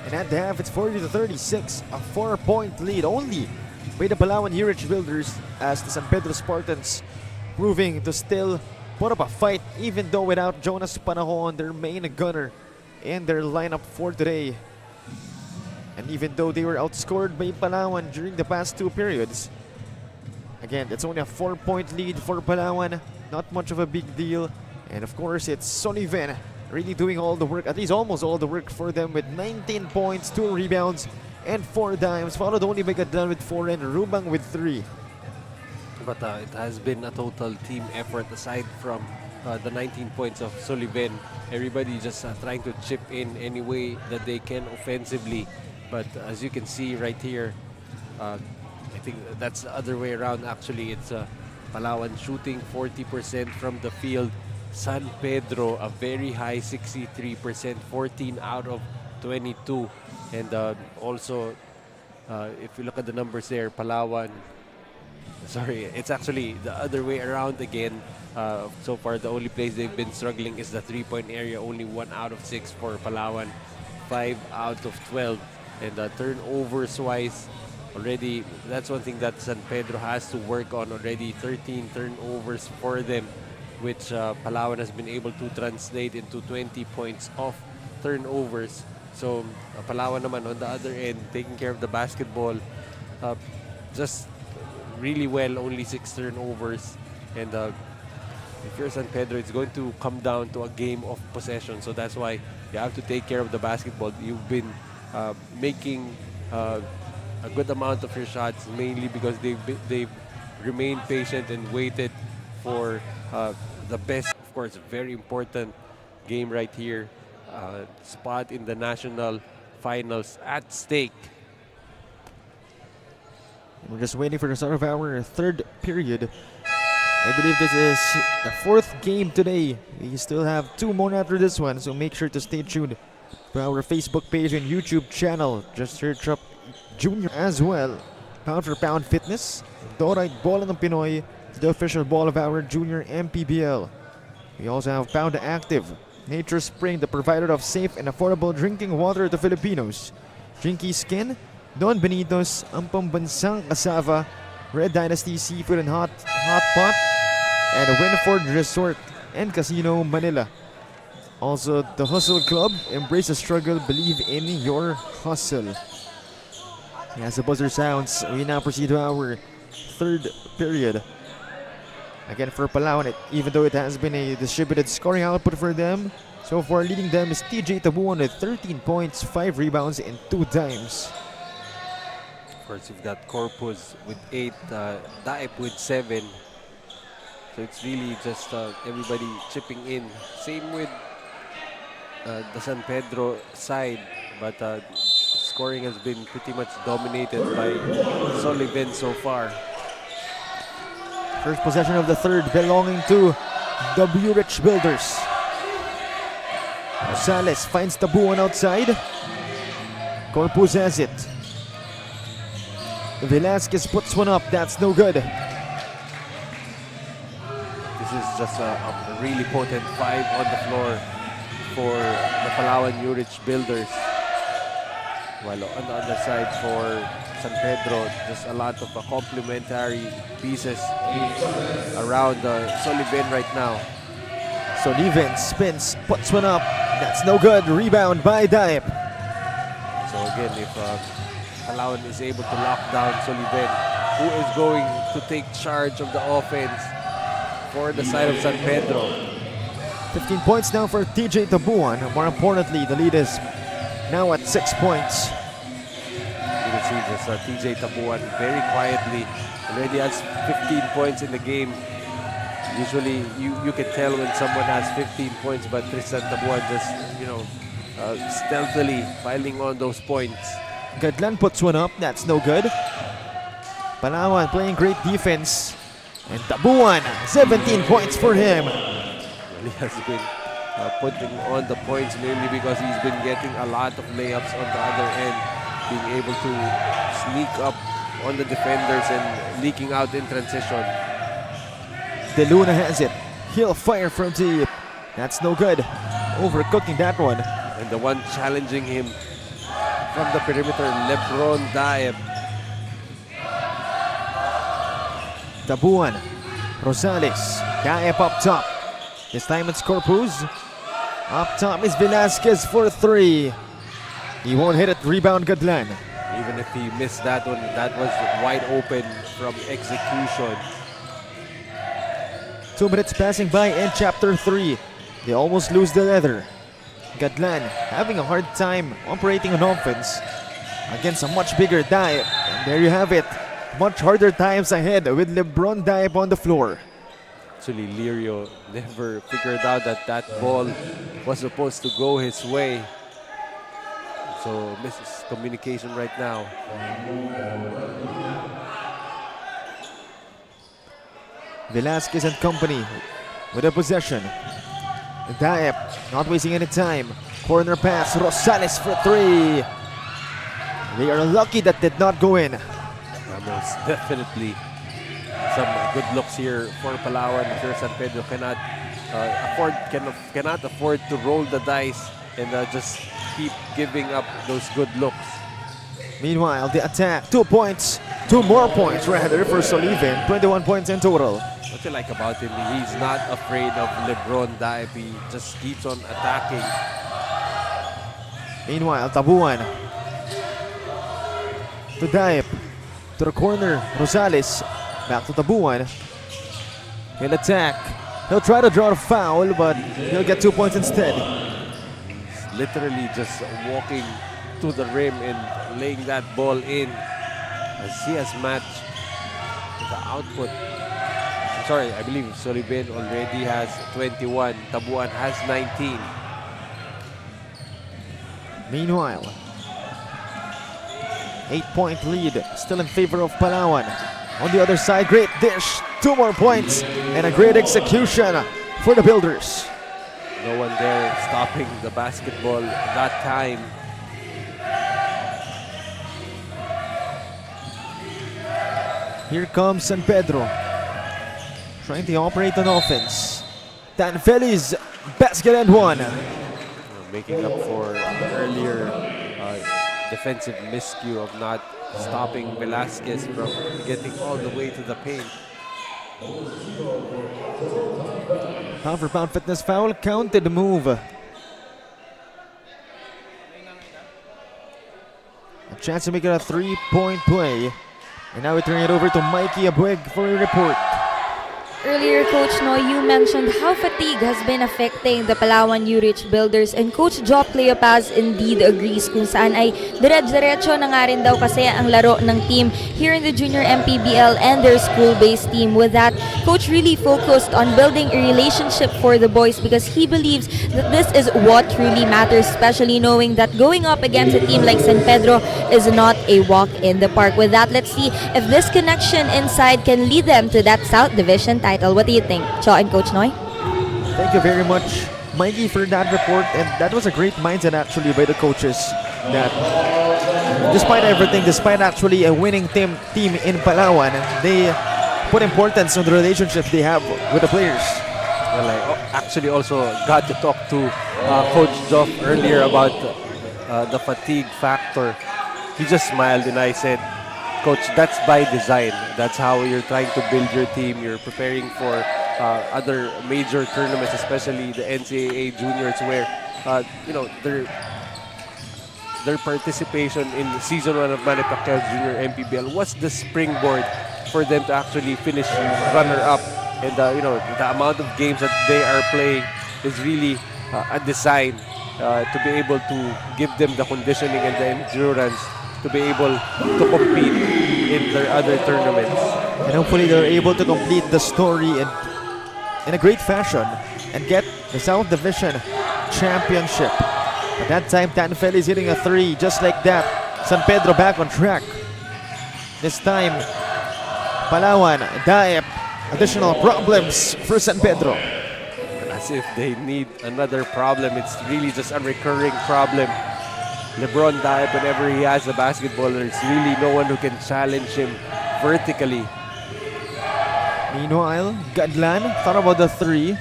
And at the half, it's 40-36, a 4-point lead only by the Palawan Yurich Builders, as the San Pedro Spartans proving to still put up a fight even though without Jonas Panahon, their main gunner in their lineup for today. And even though they were outscored by Palawan during the past 2 periods, again, it's only a 4-point lead for Palawan, not much of a big deal. And of course, it's Sullivan really doing all the work, at least almost all the work for them, with 19 points, 2 rebounds, and 4 dimes, followed only by Gadlan with 4 and Rubang with 3. But it has been a total team effort aside from the 19 points of Sullivan. Everybody just trying to chip in any way that they can offensively. But as you can see right here, I think that's the other way around actually. It's Palawan shooting 40% from the field. San Pedro, a very high 63%, 14 out of 22. And also, if you look at the numbers there, Palawan, sorry, it's actually the other way around again. So far, the only place they've been struggling is the 3-point area. Only 1 out of 6 for Palawan, 5 out of 12. And turnovers-wise, already, that's one thing that San Pedro has to work on already. 13 turnovers for them, which Palawan has been able to translate into 20 points off turnovers. So Palawan naman on the other end, taking care of the basketball just really well, only 6 turnovers. And if you're San Pedro, it's going to come down to a game of possession. So that's why you have to take care of the basketball. You've been making a good amount of your shots, mainly because they've remained patient and waited for the best. Of course, very important game right here. Spot in the national finals at stake. We're just waiting for the start of our 3rd period. I believe this is the 4th game today. We still have 2 more after this one, so make sure to stay tuned to our Facebook page and YouTube channel. Just search up Junior as well. Pound for Pound Fitness, Dorite Bola ng Pinoy, the official ball of our Junior MPBL. We also have Pound Active, Nature Spring, the provider of safe and affordable drinking water to Filipinos. Drinky Skin, Don Benitos, ang pambansang kasava, Red Dynasty Seafood and Hot Pot, and Winford Resort and Casino Manila. Also, the Hustle Club, embrace the struggle, believe in your hustle. As the buzzer sounds, we now proceed to our 3rd period. Again, for Palawan, even though it has been a distributed scoring output for them, so far leading them is TJ Tabuan with 13 points, 5 rebounds, and 2 dimes. Of course, you've got Corpus with 8, Daip with 7. So it's really just everybody chipping in. Same with the San Pedro side, but scoring has been pretty much dominated by Sullivan so far. First possession of the 3rd belonging to the Yurich Builders. Rosales finds Tabuan outside. Corpus has it. Velasquez puts one up. That's no good. This is just a really potent 5 on the floor for the Palawan Yurich Builders. While on the other side for San Pedro, just a lot of complementary pieces around Sullivan right now. Sullivan spins, puts one up. That's no good. Rebound by Daip. So again, if Palawan is able to lock down Sullivan, who is going to take charge of the offense, for the side of San Pedro. 15 points now for TJ Tabuan. More importantly, the lead is now at 6 points. You can see this TJ Tabuan very quietly already has 15 points in the game. Usually you can tell when someone has 15 points, but Tristan Tabuan just, stealthily piling on those points. Gadlan puts one up, that's no good. Palawan playing great defense. And Tabuan, 17 points for him. He has been putting on the points mainly because he's been getting a lot of layups on the other end, being able to sneak up on the defenders and leaking out in transition. De Luna has it. He'll fire from deep. That's no good. Overcooking that one. And the one challenging him from the perimeter, Lebron Daeb. Tabuan, Rosales, Daep up top. This time it's Corpus. Up top is Velasquez for 3. He won't hit it. Rebound Gadlan. Even if he missed that one, that was wide open from execution. 2 minutes passing by in chapter 3. They almost lose the leather. Gadlan having a hard time operating on offense against a much bigger Daep. And there you have it. Much harder times ahead with LeBron Daep on the floor. Actually, Lirio never figured out that that ball was supposed to go his way. So misses communication right now. Velasquez and company with a possession. Daep not wasting any time. Corner pass, Rosales for 3. They are lucky that did not go in. Most definitely some good looks here for Palawan. Sure, San Pedro cannot afford to roll the dice and just keep giving up those good looks. Meanwhile, the attack, 2 points, 2 more points rather for Soliven, 21 points in total. What you like about him, he's not afraid of LeBron Daep. He just keeps on attacking. Meanwhile, Tabuan to Daep, to the corner, Rosales, back to Tabuan. He'll attack. He'll try to draw a foul, but he'll get 2 points instead. He's literally just walking to the rim and laying that ball in as he has matched the output. I'm sorry, I believe Soliven already has 21. Tabuan has 19. Meanwhile, 8-point lead still in favor of Palawan. On the other side, great dish, 2 more points, and a great execution for the Builders. No one there stopping the basketball that time. Here comes San Pedro, trying to operate on offense. Dan Feliz, basket and 1. Making up for the earlier defensive miscue of not stopping Velasquez from getting all the way to the paint. Pound for pound fitness foul, counted the move. A chance to make it a 3-point play. And now we turn it over to Mikey Abueg for a report. Earlier, Coach Noy, you mentioned how fatigue has been affecting the Palawan Yurich Builders, and Coach Jock Cleopas indeed agrees kung saan ay diretso na nga rin daw kasi ang laro ng team here in the Junior MPBL and their school-based team. With that, Coach really focused on building a relationship for the boys because he believes that this is what truly matters, especially knowing that going up against a team like San Pedro is not a walk in the park. With that, let's see if this connection inside can lead them to that South Division title. What do you think, Cho and Coach Noy? Thank you very much, Mikey, for that report. And that was a great mindset actually by the coaches. That despite everything, despite actually a winning team in Palawan, they put importance on the relationships they have with the players. Well, I actually also got to talk to Coach Joff earlier about the fatigue factor. He just smiled and I said, Coach, that's by design. That's how you're trying to build your team. You're preparing for other major tournaments, especially the NCAA juniors, where their participation in season 1 of Manny Pacquiao Junior MPBL was the springboard for them to actually finish runner-up and the amount of games that they are playing is really a design to be able to give them the conditioning and the endurance to be able to compete in their other tournaments. And hopefully they're able to complete the story in a great fashion and get the South Division Championship. At that time, Tanfel is hitting a 3 just like that. San Pedro back on track. This time, Palawan, Daep, additional problems for San Pedro. As if they need another problem. It's really just a recurring problem. LeBron Daep, whenever he has the basketball, there's really no one who can challenge him vertically. Meanwhile, Gadlan thought about the 3.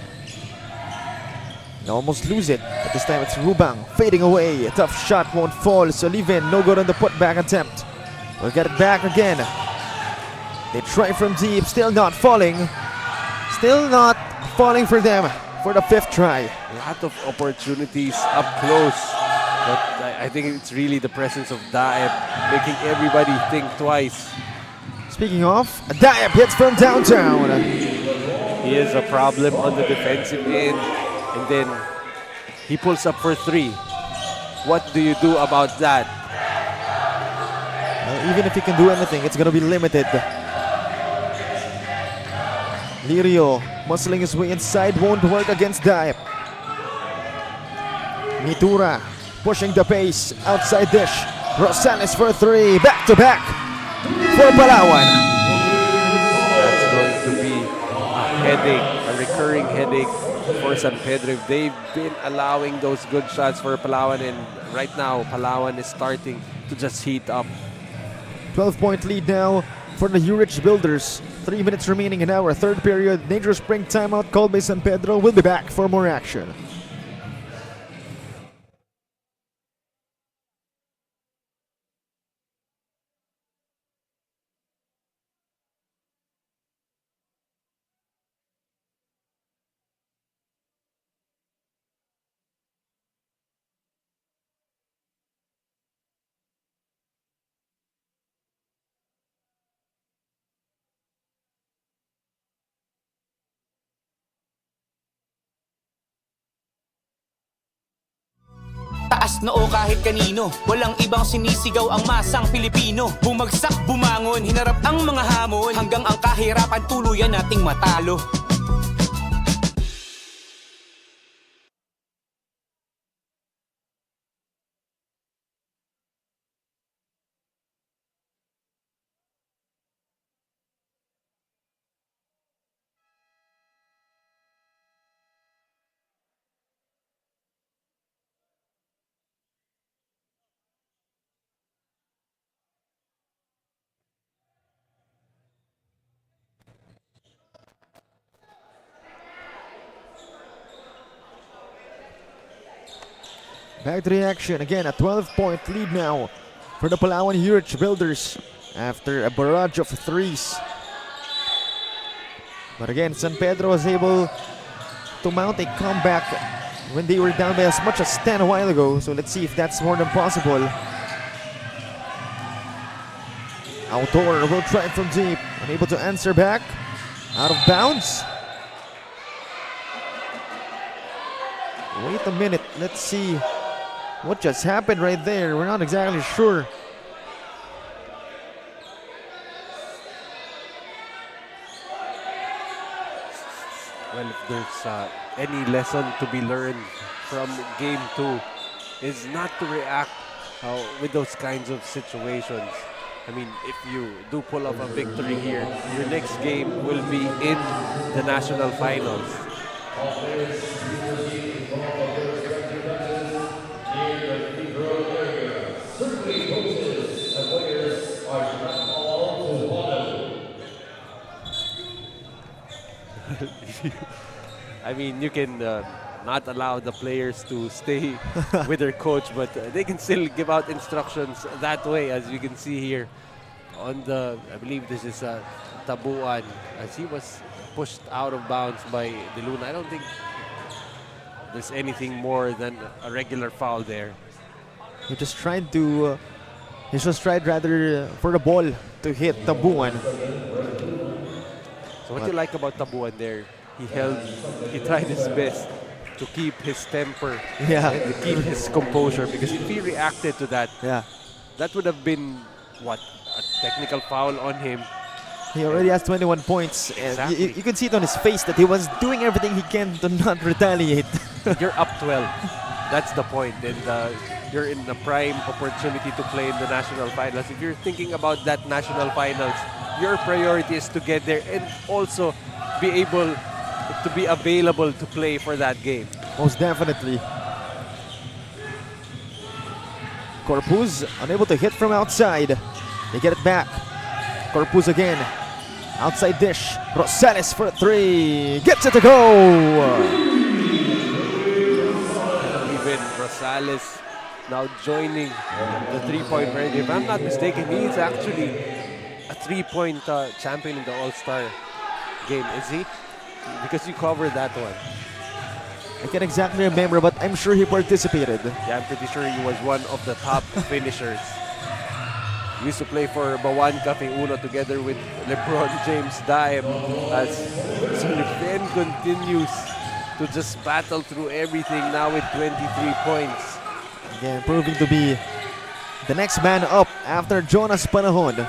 They almost lose it, but this time it's Rubang fading away. A tough shot won't fall, so Livin, no good on the putback attempt. We'll get it back again. They try from deep, still not falling. Still not falling for them for the 5th try. A lot of opportunities up close, but I think it's really the presence of Daep making everybody think twice. Speaking of, Daep hits from downtown. He is a problem on the defensive end, and then he pulls up for 3. What do you do about that? Well, even if he can do anything, it's gonna be limited. Lirio muscling his way inside, won't work against Daep. Mitura pushing the pace, outside dish. Rosales for 3, back to back for Palawan. That's going to be a headache, a recurring headache for San Pedro. They've been allowing those good shots for Palawan, and right now Palawan is starting to just heat up. 12-point lead now for the Yurich Builders. 3 minutes remaining in our 3rd period. Nature Spring timeout called by San Pedro. We'll be back for more action. Taas noo kahit kanino, walang ibang sinisigaw ang masang Pilipino. Bumagsak, bumangon, hinarap ang mga hamon, hanggang ang kahirapan tuluyan nating matalo. Back to the action. Again, a 12-point lead now for the Palawan Yurich Builders after a barrage of 3s. But again, San Pedro was able to mount a comeback when they were down by as much as 10 a while ago. So let's see if that's more than possible. Autor will try from deep. Unable to answer back. Out of bounds. Wait a minute. Let's see what just happened right there. We're not exactly sure. Well, if there's any lesson to be learned from game 2, is not to react with those kinds of situations. I mean, if you do pull off a victory here, your next game will be in the national finals. I mean, you can not allow the players to stay with their coach, but they can still give out instructions that way, as you can see here on the, I believe this is Tabuan, as he was pushed out of bounds by De Luna. I don't think there's anything more than a regular foul there. He just tried to, for the ball to hit Tabuan. So what you like about Tabuan there, he tried his best to keep his temper Yeah. and to keep his composure, because if he reacted to that, Yeah. that would have been, what, a technical foul on him. He already has 21 points. And Exactly. you can see it on his face that he was doing everything he can to not retaliate. You're up 12. That's the point. And you're in the prime opportunity to play in the national finals. If you're thinking about that national finals, your priority is to get there and also be able to be available to play for that game. Most definitely. Corpus unable to hit from outside. They get it back. Corpus again. Outside dish. Rosales for 3. Gets it to go. Even Rosales now joining the three-point range. If I'm not mistaken, he is actually a three-point champion in the All-Star game, is he? Because you covered that one. I can't exactly remember, but I'm sure he participated. Yeah, I'm pretty sure he was one of the top finishers. He used to play for Bawan Cafe Uno together with LeBron James Dime, as Sullivan continues to just battle through everything now with 23 points. Again, proving to be the next man up after Jonas Panahon.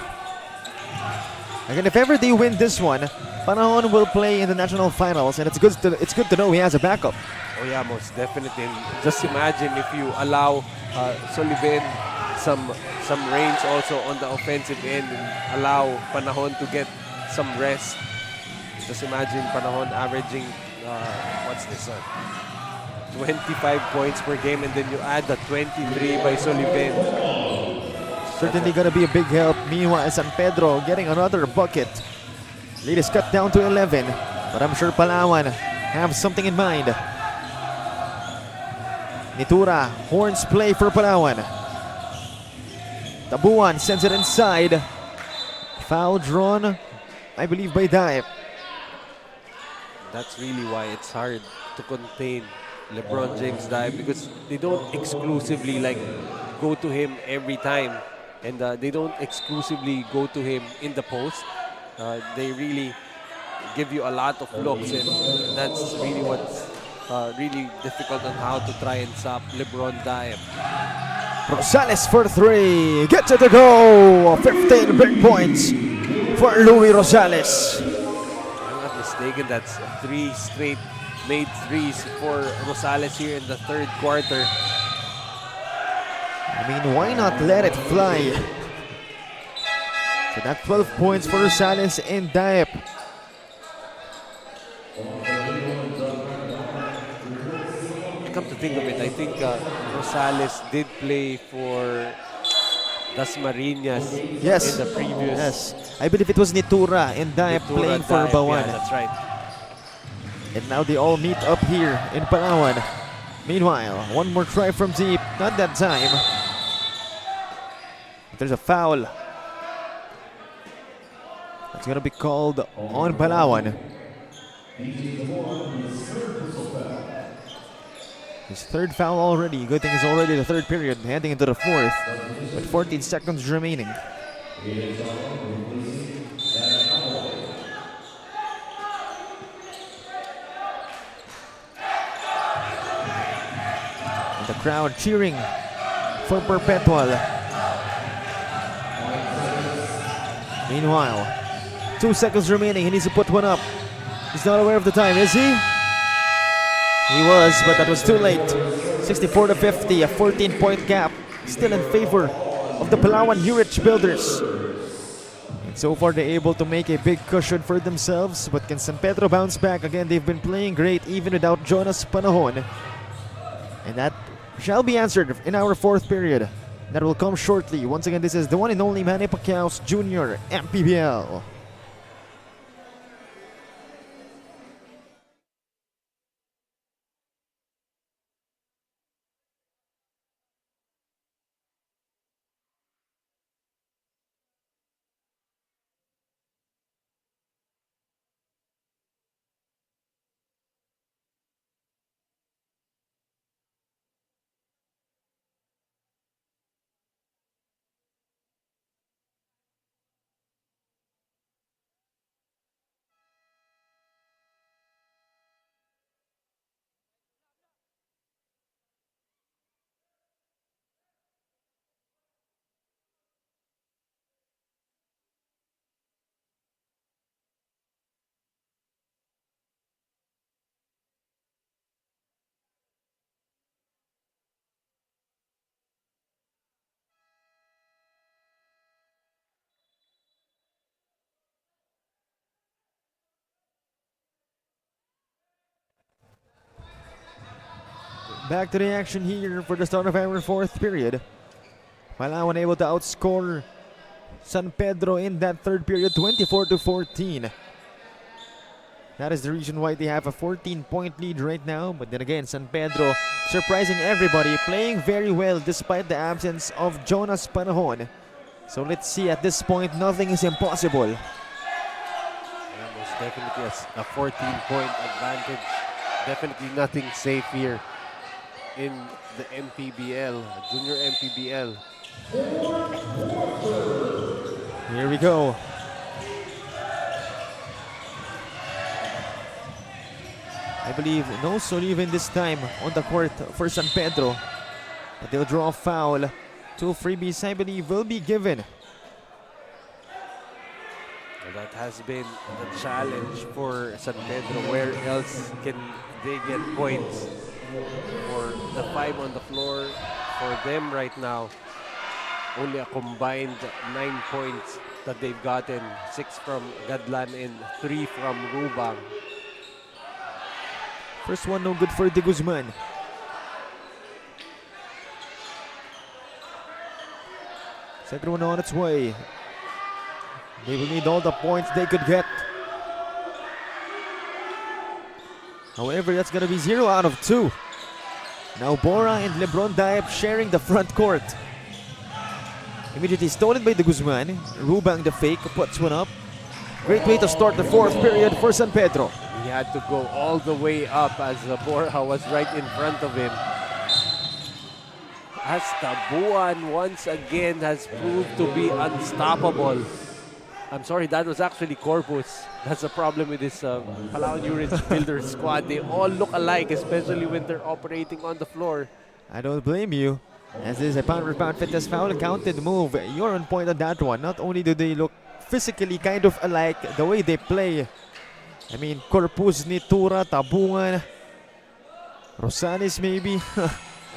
Again, if ever they win this one, Panahon will play in the national finals, and it's good to know he has a backup. Oh yeah, most definitely. And just imagine if you allow Sullivan some range also on the offensive end and allow Panahon to get some rest. Just imagine Panahon averaging 25 points per game, and then you add the 23 by Sullivan. Certainly gonna be a big help. Meanwhile, San Pedro getting another bucket. Lead is cut down to 11, but I'm sure Palawan have something in mind. Nitura, horns play for Palawan. Tabuan sends it inside. Foul drawn, I believe, by Daip. That's really why it's hard to contain LeBron James Dime, because they don't exclusively go to him every time, and they don't exclusively go to him in the post. They really give you a lot of looks, and that's really what's really difficult on how to try and stop LeBron Dime. Rosales for 3. Gets it to go. 15 big points for Louis Rosales. If I'm not mistaken, that's 3 straight made threes for Rosales here in the third quarter. I mean, why not let it fly? So that's 12 points for Rosales and Daip. Come to think of it, I think Rosales did play for Dasmariñas Yes. in the previous. Yes. I believe it was Nitura and Daip Nitura playing for Daip. Bawan. Yeah, that's right. And now they all meet up here in Palawan. Meanwhile, one more try from deep. Not that time. There's a foul. It's going to be called on Palawan. His third foul already. Good thing it's already the third period, heading into the fourth, with 14 seconds remaining. And the crowd cheering for Perpetual. Meanwhile, 2 seconds remaining. He needs to put one up. He's not aware of the time, is he? He was, but that was too late. 64-50, a 14-point gap. Still in favor of the Palawan Yurich Builders. And so far, they're able to make a big cushion for themselves. But can San Pedro bounce back? Again, they've been playing great even without Jonas Panahon. And that shall be answered in our fourth period. That will come shortly. Once again, this is the one and only Manny Pacquiao's Jr. MPBL. Back to the action here for the start of our fourth period. Palawan able to outscore San Pedro in that third period, 24-14. That is the reason why they have a 14-point lead right now. But then again, San Pedro surprising everybody, playing very well despite the absence of Jonas Panahon. So let's see, at this point, nothing is impossible. Yeah, most definitely a 14-point advantage. Definitely nothing safe here in the MPBL, Junior MPBL. Here we go. I believe no Soliven this time on the court for San Pedro. But they'll draw a foul. 2 freebies, I believe, will be given. Well, that has been the challenge for San Pedro. Where else can they get points? For the 5 on the floor, for them right now, only a combined 9 points that they've gotten. 6 from Gadlan and 3 from Rubang. First one no good for De Guzman. Second one on its way. They will need all the points they could get. However, that's going to be 0 out of 2. Now Bora and Lebron Diep sharing the front court. Immediately stolen by De Guzman. Rubang the fake puts one up. Great way to start the fourth period for San Pedro. He had to go all the way up as Borja was right in front of him. As Tabuan once again has proved to be unstoppable. I'm sorry, that was actually Corpus. That's the problem with this Palawan Yurich Builder squad. They all look alike, especially when they're operating on the floor. I don't blame you. As this is a pound-for-pound fitness foul counted move. You're on point on that one. Not only do they look physically kind of alike, the way they play. I mean, Corpus, Nitura, Tabuan, Rosales maybe. Well,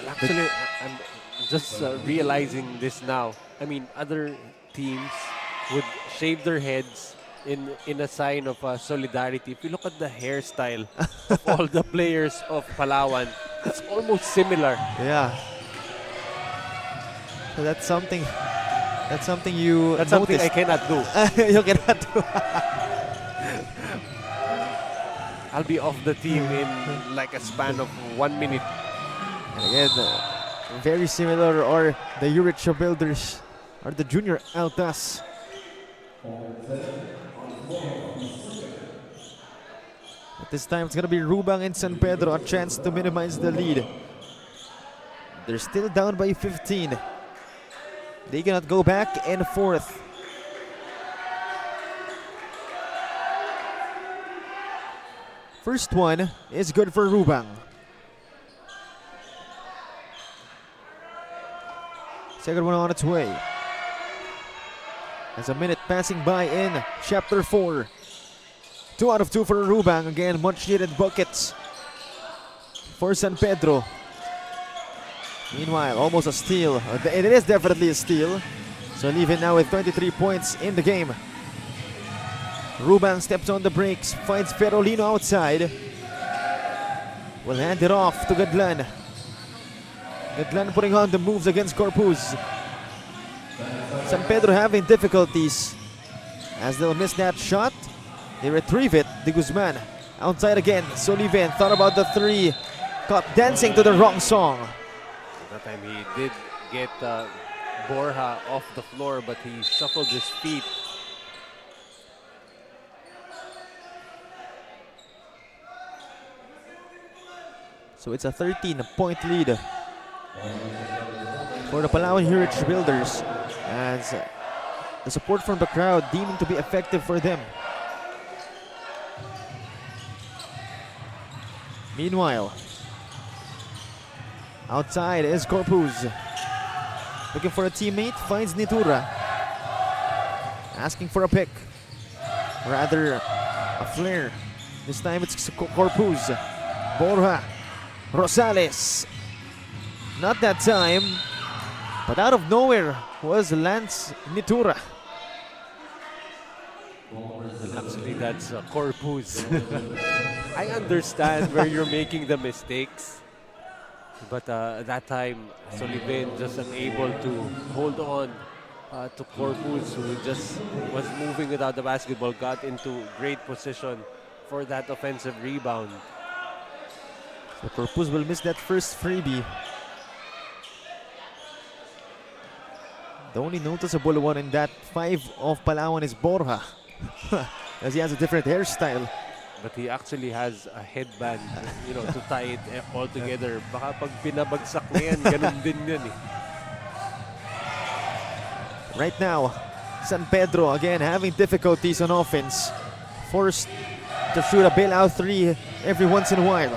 actually, I'm just realizing this now. I mean, other teams would shave their heads in a sign of solidarity. If you look at the hairstyle of all the players of Palawan, it's almost similar. Yeah. So that's something. That's something you. That's something I noticed. cannot do. You cannot do. I'll be off the team in like a span of 1 minute. And again, very similar, or the Yurich Builders or the Junior Altas. But this time it's going to be Rubang and San Pedro, a chance to minimize the lead. They're still down by 15. They cannot go back and forth. First one is good for Rubang. Second one on its way. As a minute passing by in Chapter 4. 2 out of 2 for Rubang. Again, much needed buckets for San Pedro. Meanwhile, almost a steal. It is definitely a steal. So leaving now with 23 points in the game. Rubang steps on the brakes, finds Perolino outside. Will hand it off to Gadlan. Gadlan putting on the moves against Corpus. San Pedro having difficulties as they'll miss that shot. They retrieve it. De Guzman outside again. Soliven thought about the 3. Caught dancing to the wrong song. That time he did get Borja off the floor, but he shuffled his feet. So it's a 13-point lead for the Palawan Yurich Builders, as the support from the crowd deeming to be effective for them. Meanwhile, outside is Corpus. Looking for a teammate, finds Nitura. Asking for a pick. Rather, a flare. This time it's Corpus. Borja. Rosales. Not that time. But out of nowhere was Lance Nitura. Actually, that's Corpus. I understand where you're making the mistakes. But at that time, Sullivan just unable to hold on to Corpus, who just was moving without the basketball, got into great position for that offensive rebound. So Corpus will miss that first freebie. The only noticeable one in that 5 of Palawan is Borja, as he has a different hairstyle. But he actually has a headband, you know, to tie it all together. Baka pag binabagsak na yan, ganun din yan eh. Right now, San Pedro again having difficulties on offense. Forced to shoot a bailout 3 every once in a while.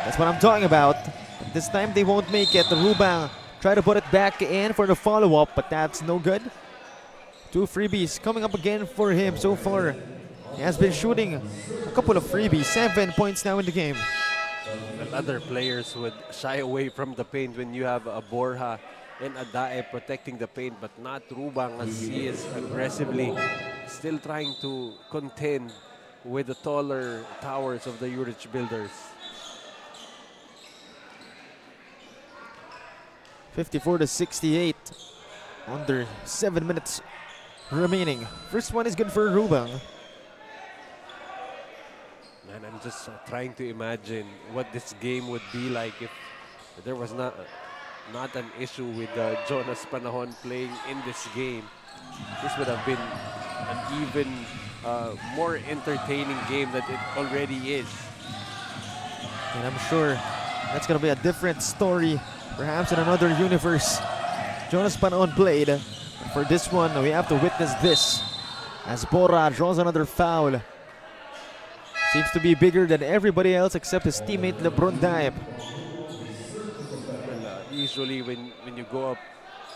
That's what I'm talking about. But this time they won't make it. Rubang try to put it back in for the follow-up, but that's no good. 2 freebies coming up again for him so far. He has been shooting a couple of freebies. 7 points now in the game. Well, other players would shy away from the paint when you have a Borja and a Dae protecting the paint, but not Rubang, as he is aggressively still trying to contend with the taller towers of the Yurich builders. 54-68. Under 7 minutes remaining. First one is good for Rubang. Man, I'm just trying to imagine what this game would be like if there was not an issue with Jonas Panahon playing in this game. This would have been an even more entertaining game than it already is. And I'm sure that's going to be a different story, perhaps in another universe. Jonas Panahon played. But for this one, we have to witness this as Bora draws another foul. Seems to be bigger than everybody else except his teammate LeBron Daib. Well, usually when you go up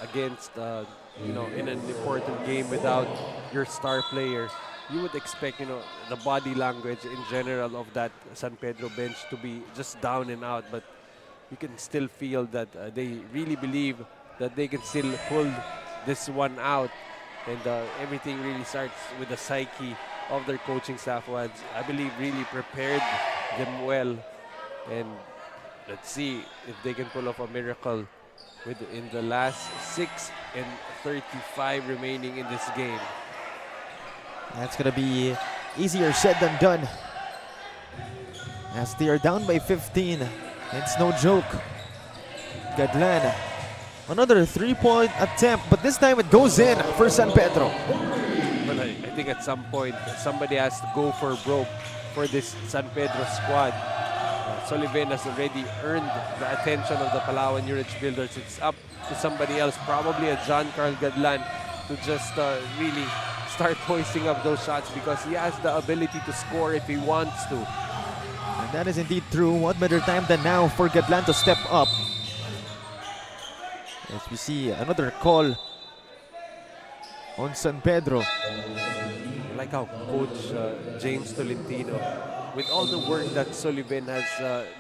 against, you know, in an important game without your star player, you would expect, you know, the body language in general of that San Pedro bench to be just down and out, but you can still feel that they really believe that they can still pull this one out, and everything really starts with the psyche of their coaching staff, who has, I believe, really prepared them well. And let's see if they can pull off a miracle in the last 6:35 remaining in this game. That's going to be easier said than done, as they are down by 15. It's no joke. Gadlan, another 3-point attempt, but this time it goes in for San Pedro. Well, I think at some point somebody has to go for broke for this San Pedro squad. Sullivan has already earned the attention of the Palawan Yurich builders. It's up to somebody else, probably a John Carl Gadlan, to just really start hoisting up those shots, because he has the ability to score if he wants to. And that is indeed true. What better time than now for Gadlan to step up? As we see another call on San Pedro. I like how Coach James Tolentino, with all the work that Sullivan has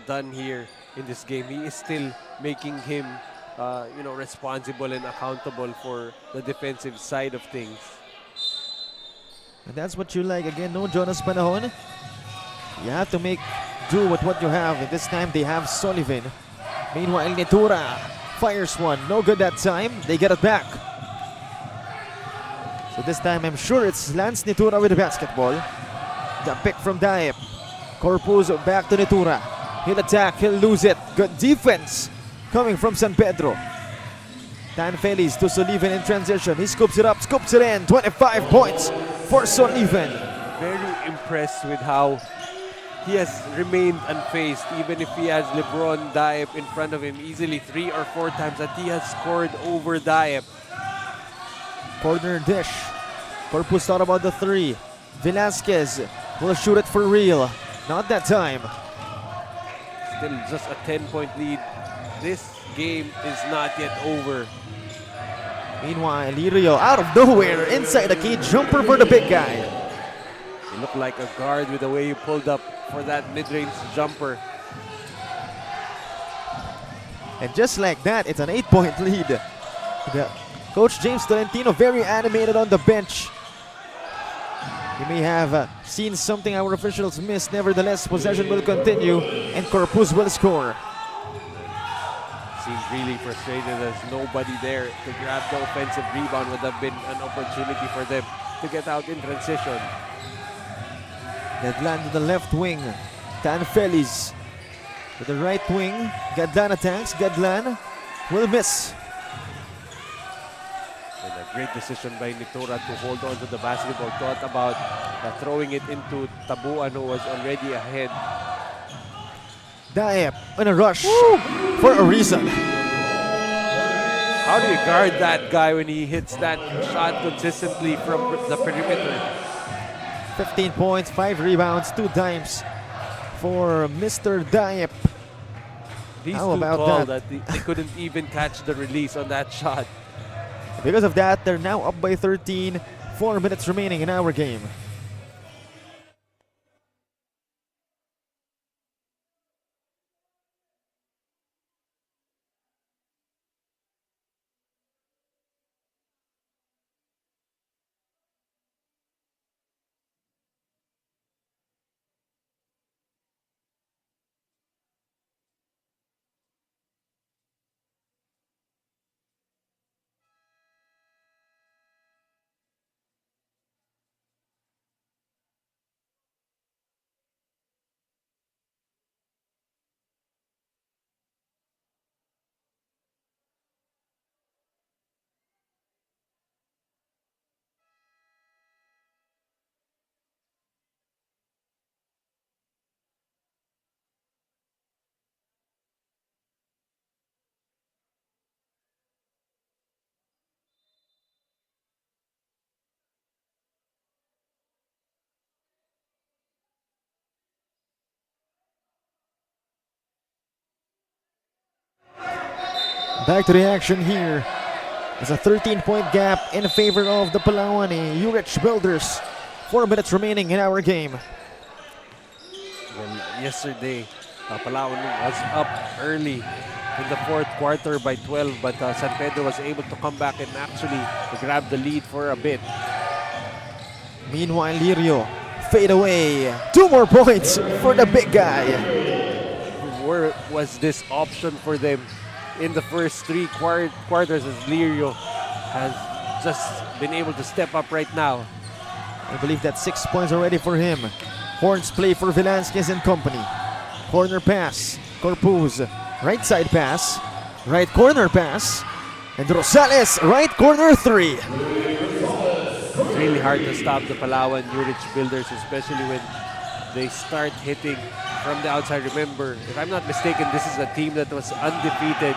done here in this game, he is still making him you know, responsible and accountable for the defensive side of things. And that's what you like. Again, no Jonas Panahon. You have to make do with what you have. And this time they have Sullivan. Meanwhile, Nitura fires one. No good that time. They get it back. So this time I'm sure it's Lance Nitura with the basketball. The pick from Daib. Corpus back to Nitura. He'll attack. He'll lose it. Good defense coming from San Pedro. Dan Feliz to Sullivan in transition. He scoops it up, scoops it in. 25 points for Sullivan. Very impressed with how he has remained unfazed, even if he has LeBron Daib in front of him easily 3 or 4 times, that he has scored over Daib. Corner dish. Corpus thought about the 3. Velasquez will shoot it for real. Not that time. Still just a 10-point lead. This game is not yet over. Meanwhile, Lirio out of nowhere inside the key, jumper for the big guy. He looked like a guard with the way he pulled up for that mid-range jumper. And just like that, it's an 8-point lead. Coach James Tolentino very animated on the bench. You may have seen something our officials missed. Nevertheless, possession will continue and Corpus will score. really frustrated. There's nobody there to grab the offensive rebound. Would have been an opportunity for them to get out in transition. Gadlan to the left wing. Tan Feliz to the right wing. Gadlan attacks. Gadlan will miss. And a great decision by Nitora to hold on to the basketball. Thought about throwing it into Tabuan, who was already ahead. Daep in a rush for a reason. How do you guard that guy when he hits that shot consistently from the perimeter? 15 points, 5 rebounds, 2 dimes for Mr. Daep. He's How too about tall that? that they couldn't even catch the release on that shot. Because of that, they're now up by 13. 4 minutes remaining in our game. Back to the action here. It's a 13-point gap in favor of the Palawan Yurich Builders. 4 minutes remaining in our game. Well, yesterday, Palawan was up early in the fourth quarter by 12, but San Pedro was able to come back and actually grab the lead for a bit. Meanwhile, Lirio fade away. 2 more points for the big guy. Where was this option for them in the first 3 quarters, as Lirio has just been able to step up right now? I believe that's 6 points already for him. Horns play for Velasquez and company. Corner pass, Corpuz. Right side pass, right corner pass. And Rosales, right corner 3. It's really hard to stop the Palawan Yurich Builders, especially when they start hitting from the outside. Remember, if I'm not mistaken, this is a team that was undefeated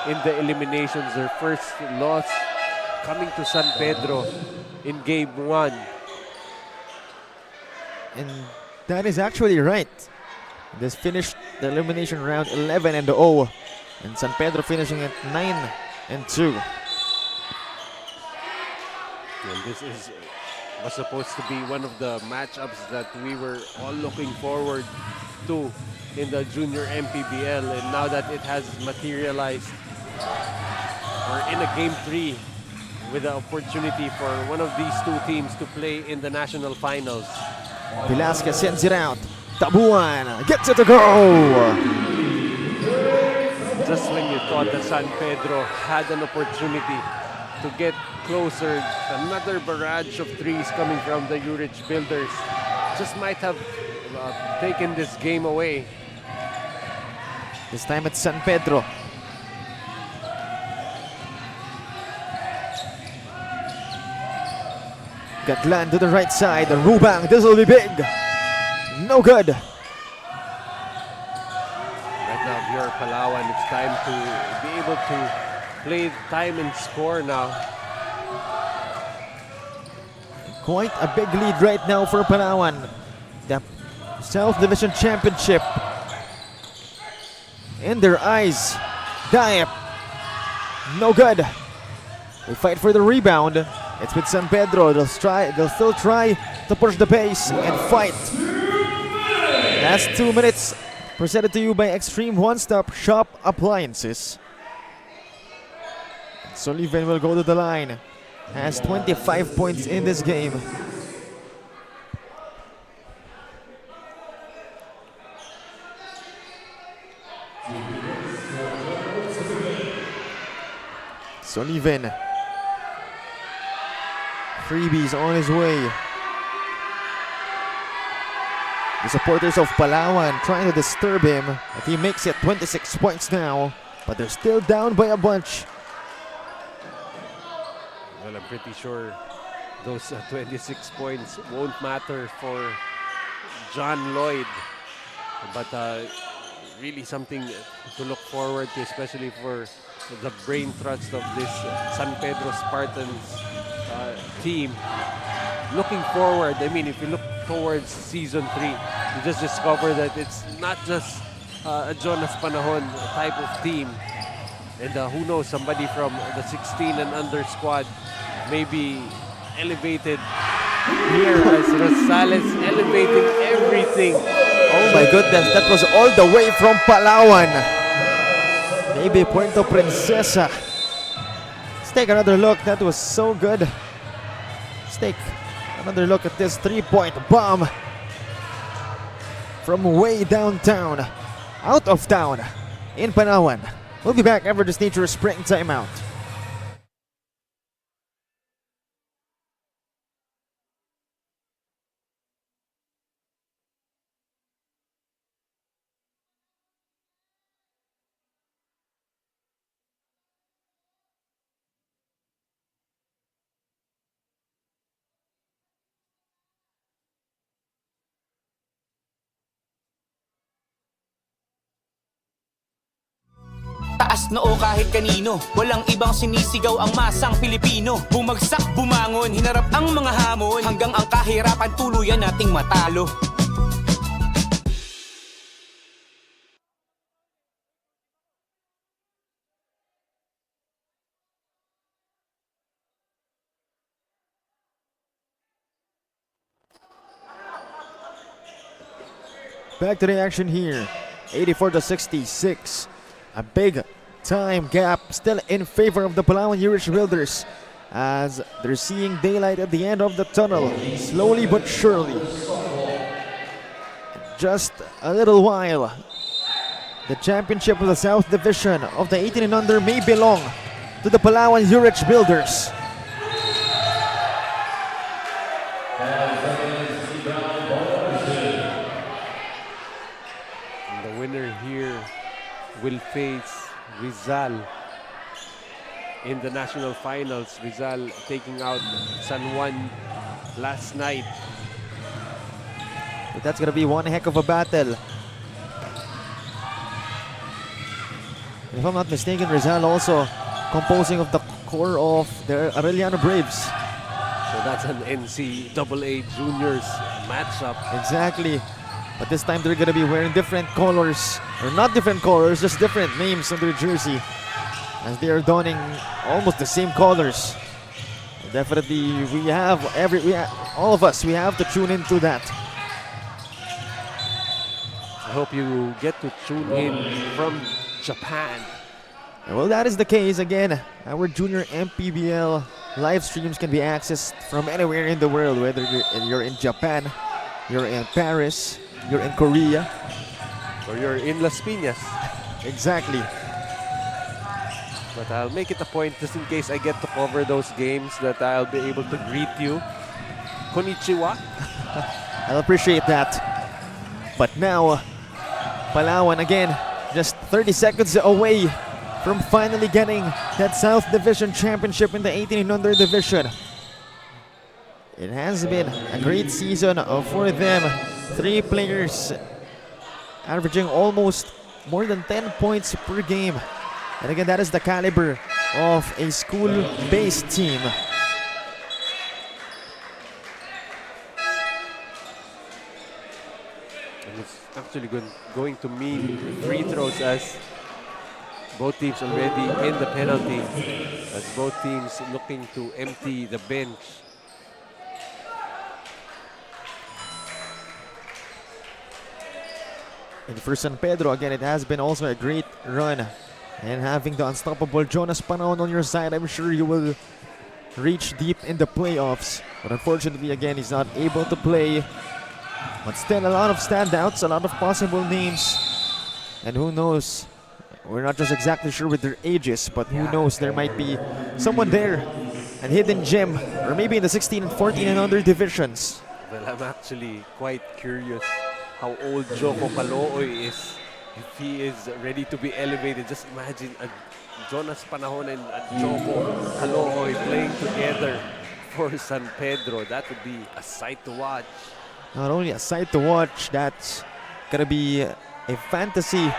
in the eliminations. Their first loss coming to San Pedro in game 1. And that is actually right. This finished the elimination round 11-0. And San Pedro finishing at 9-2. And this was supposed to be one of the matchups that we were all looking forward to in the junior MPBL, and now that it has materialized, we're in a game 3 with the opportunity for one of these 2 teams to play in the national finals. Velasquez sends it out. Tabuan gets it to go. Just when you thought that San Pedro had an opportunity to get closer, another barrage of threes coming from the Yurich Builders just might have taken this game away. This time it's San Pedro. Gatlan to the right side. Rubang, this will be big. No good. Right now, if you're Palawan, it's time to be able to play time and score now. Quite a big lead right now for Palawan. The South Division Championship in their eyes. Daep, no good. They fight for the rebound. It's with San Pedro. They'll still try to push the pace and fight. Last 2 minutes presented to you by Extreme One-Stop Shop Appliances. Sullivan will go to the line. Has 25 points in this game. Soliven. Freebies on his way. The supporters of Palawan trying to disturb him, but he makes it 26 points now, but they're still down by a bunch. Well, I'm pretty sure those 26 points won't matter for John Lloyd, but really something to look forward to, especially for the brain trust of this San Pedro Spartans team. Looking forward, I mean, if you look towards Season 3, you just discover that it's not just a Jonas Panahon type of team. And who knows, somebody from the 16 and under squad may be elevated here as Rosales elevating everything. Oh my goodness, that was all the way from Palawan. Maybe Puerto Princesa. Let's take another look. That was so good. Let's take another look at this three-point bomb from way downtown, out of town, in Palawan. We'll be back after this Nature Spring timeout. Taas noo kahit kanino, walang ibang sinisigaw ang masang Pilipino. Bumagsak, bumangon, hinarap ang mga hamon, hanggang ang kahirapan tuluyan nating matalo. Back to the action here. 84-66. A big time gap still in favor of the Palawan Yurich Builders as they're seeing daylight at the end of the tunnel, slowly but surely. Just a little while, the championship of the South Division of the 18 and under may belong to the Palawan Yurich Builders. And the winner here will face Rizal in the national finals. Rizal taking out San Juan last night. But that's gonna be one heck of a battle. If I'm not mistaken, Rizal also composing of the core of the Arellano Braves. So that's an NCAA juniors matchup. Exactly. But this time they're gonna be wearing different colors, or not different colors, just different names on their jersey, as they are donning almost the same colors. Definitely, all of us, we have to tune into that. I hope you get to tune in from Japan. Well, that is the case. Again, our junior MPBL live streams can be accessed from anywhere in the world, whether you're in Japan, you're in Paris, you're in Korea, or you're in Las Piñas. Exactly. But I'll make it a point, just in case I get to cover those games, that I'll be able to greet you. Konnichiwa. I'll appreciate that. But now, Palawan again, just 30 seconds away from finally getting that South Division Championship in the 18 and under division. It has been a great season for them. 3 players averaging almost more than 10 points per game. And again, that is the caliber of a school-based team. And it's actually going to mean free throws, as both teams already in the penalty, as both teams looking to empty the bench. And for San Pedro, again, it has been also a great run. And having the unstoppable Jonas Panahon on your side, I'm sure you will reach deep in the playoffs. But unfortunately, again, he's not able to play. But still a lot of standouts, a lot of possible names. And who knows We're not just exactly sure with their ages, but who knows, there might be someone there, a hidden gem, or maybe in the 16 and 14 and under divisions. Well, I'm actually quite curious how old Joko Calooy is. If he is ready to be elevated, just imagine Jonas Panahon and Joko Calooy playing together for San Pedro. That would be a sight to watch. Not only a sight to watch, that's gonna be a fantasy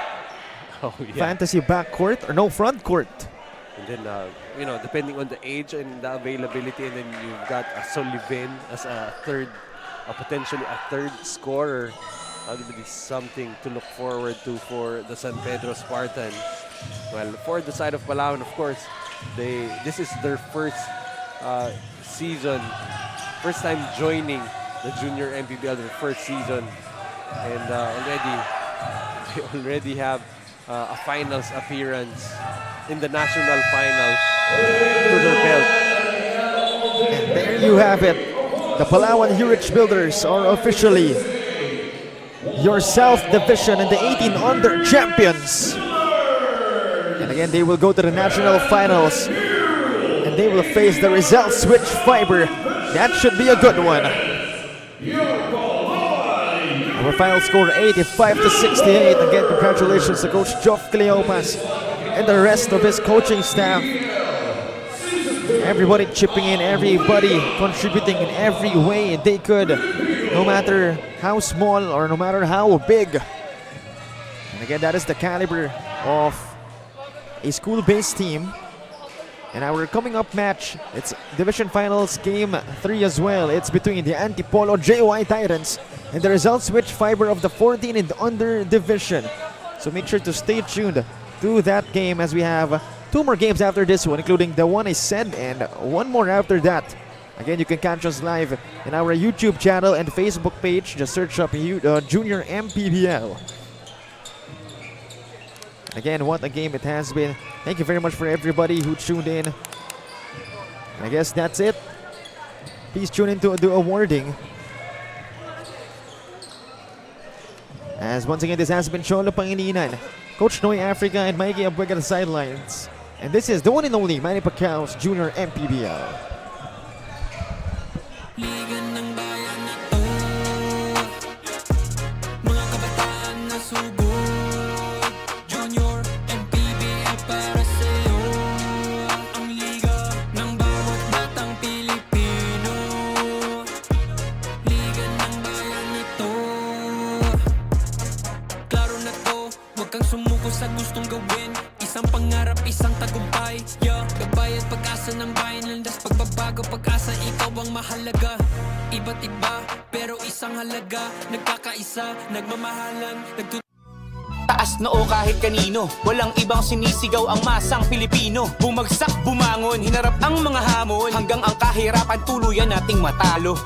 backcourt, or no, front court. And then, depending on the age and the availability, and then you've got a Sullivan as potentially a third scorer. That would be something to look forward to for the San Pedro Spartans. Well, for the side of Palawan, of course, this is their first season, first time joining the Junior MPBL, their first season, and they already have a finals appearance in the national finals to their belt. And there you have it. The Palawan Yurich Builders are officially your South Division and the 18 under champions. And again, they will go to the national finals and they will face the Rizal Switch Fiber. That should be a good one. Our final score 85-68. Again, congratulations to Coach Joff Cleopas and the rest of his coaching staff. Everybody chipping in, everybody contributing in every way they could, no matter how small or no matter how big. And again, that is the caliber of a school-based team. And our coming up match, it's Division Finals Game 3 as well. It's between the Antipolo JY Tyrants and the Rizal Switch Fiber of the 14 and under division. So make sure to stay tuned to that game, as we have 2 more games after this one, including the one I said and 1 more after that. Again, you can catch us live in our YouTube channel and Facebook page. Just search up Junior MPBL. Again, what a game it has been. Thank you very much for everybody who tuned in. And I guess that's it. Please tune in to the awarding. As once again, this has been Cholo Pangilinan, Coach Noy Africa, and Mikey Abuega at the sidelines. And this is the one and only Manny Pacquiao's Junior MPBL. Sa gustong gawin, isang pangarap, isang tagumpay. Yeah, gabay at pag-asa ng bayan, landas pagbabago, pag-asa, ikaw ang mahalaga. Iba't iba, pero isang halaga, nagkakaisa, nagmamahalan, Taas noo kahit kanino, walang ibang sinisigaw ang masang Pilipino. Bumagsak, bumangon, hinarap ang mga hamon, hanggang ang kahirapan tuluyan nating matalo.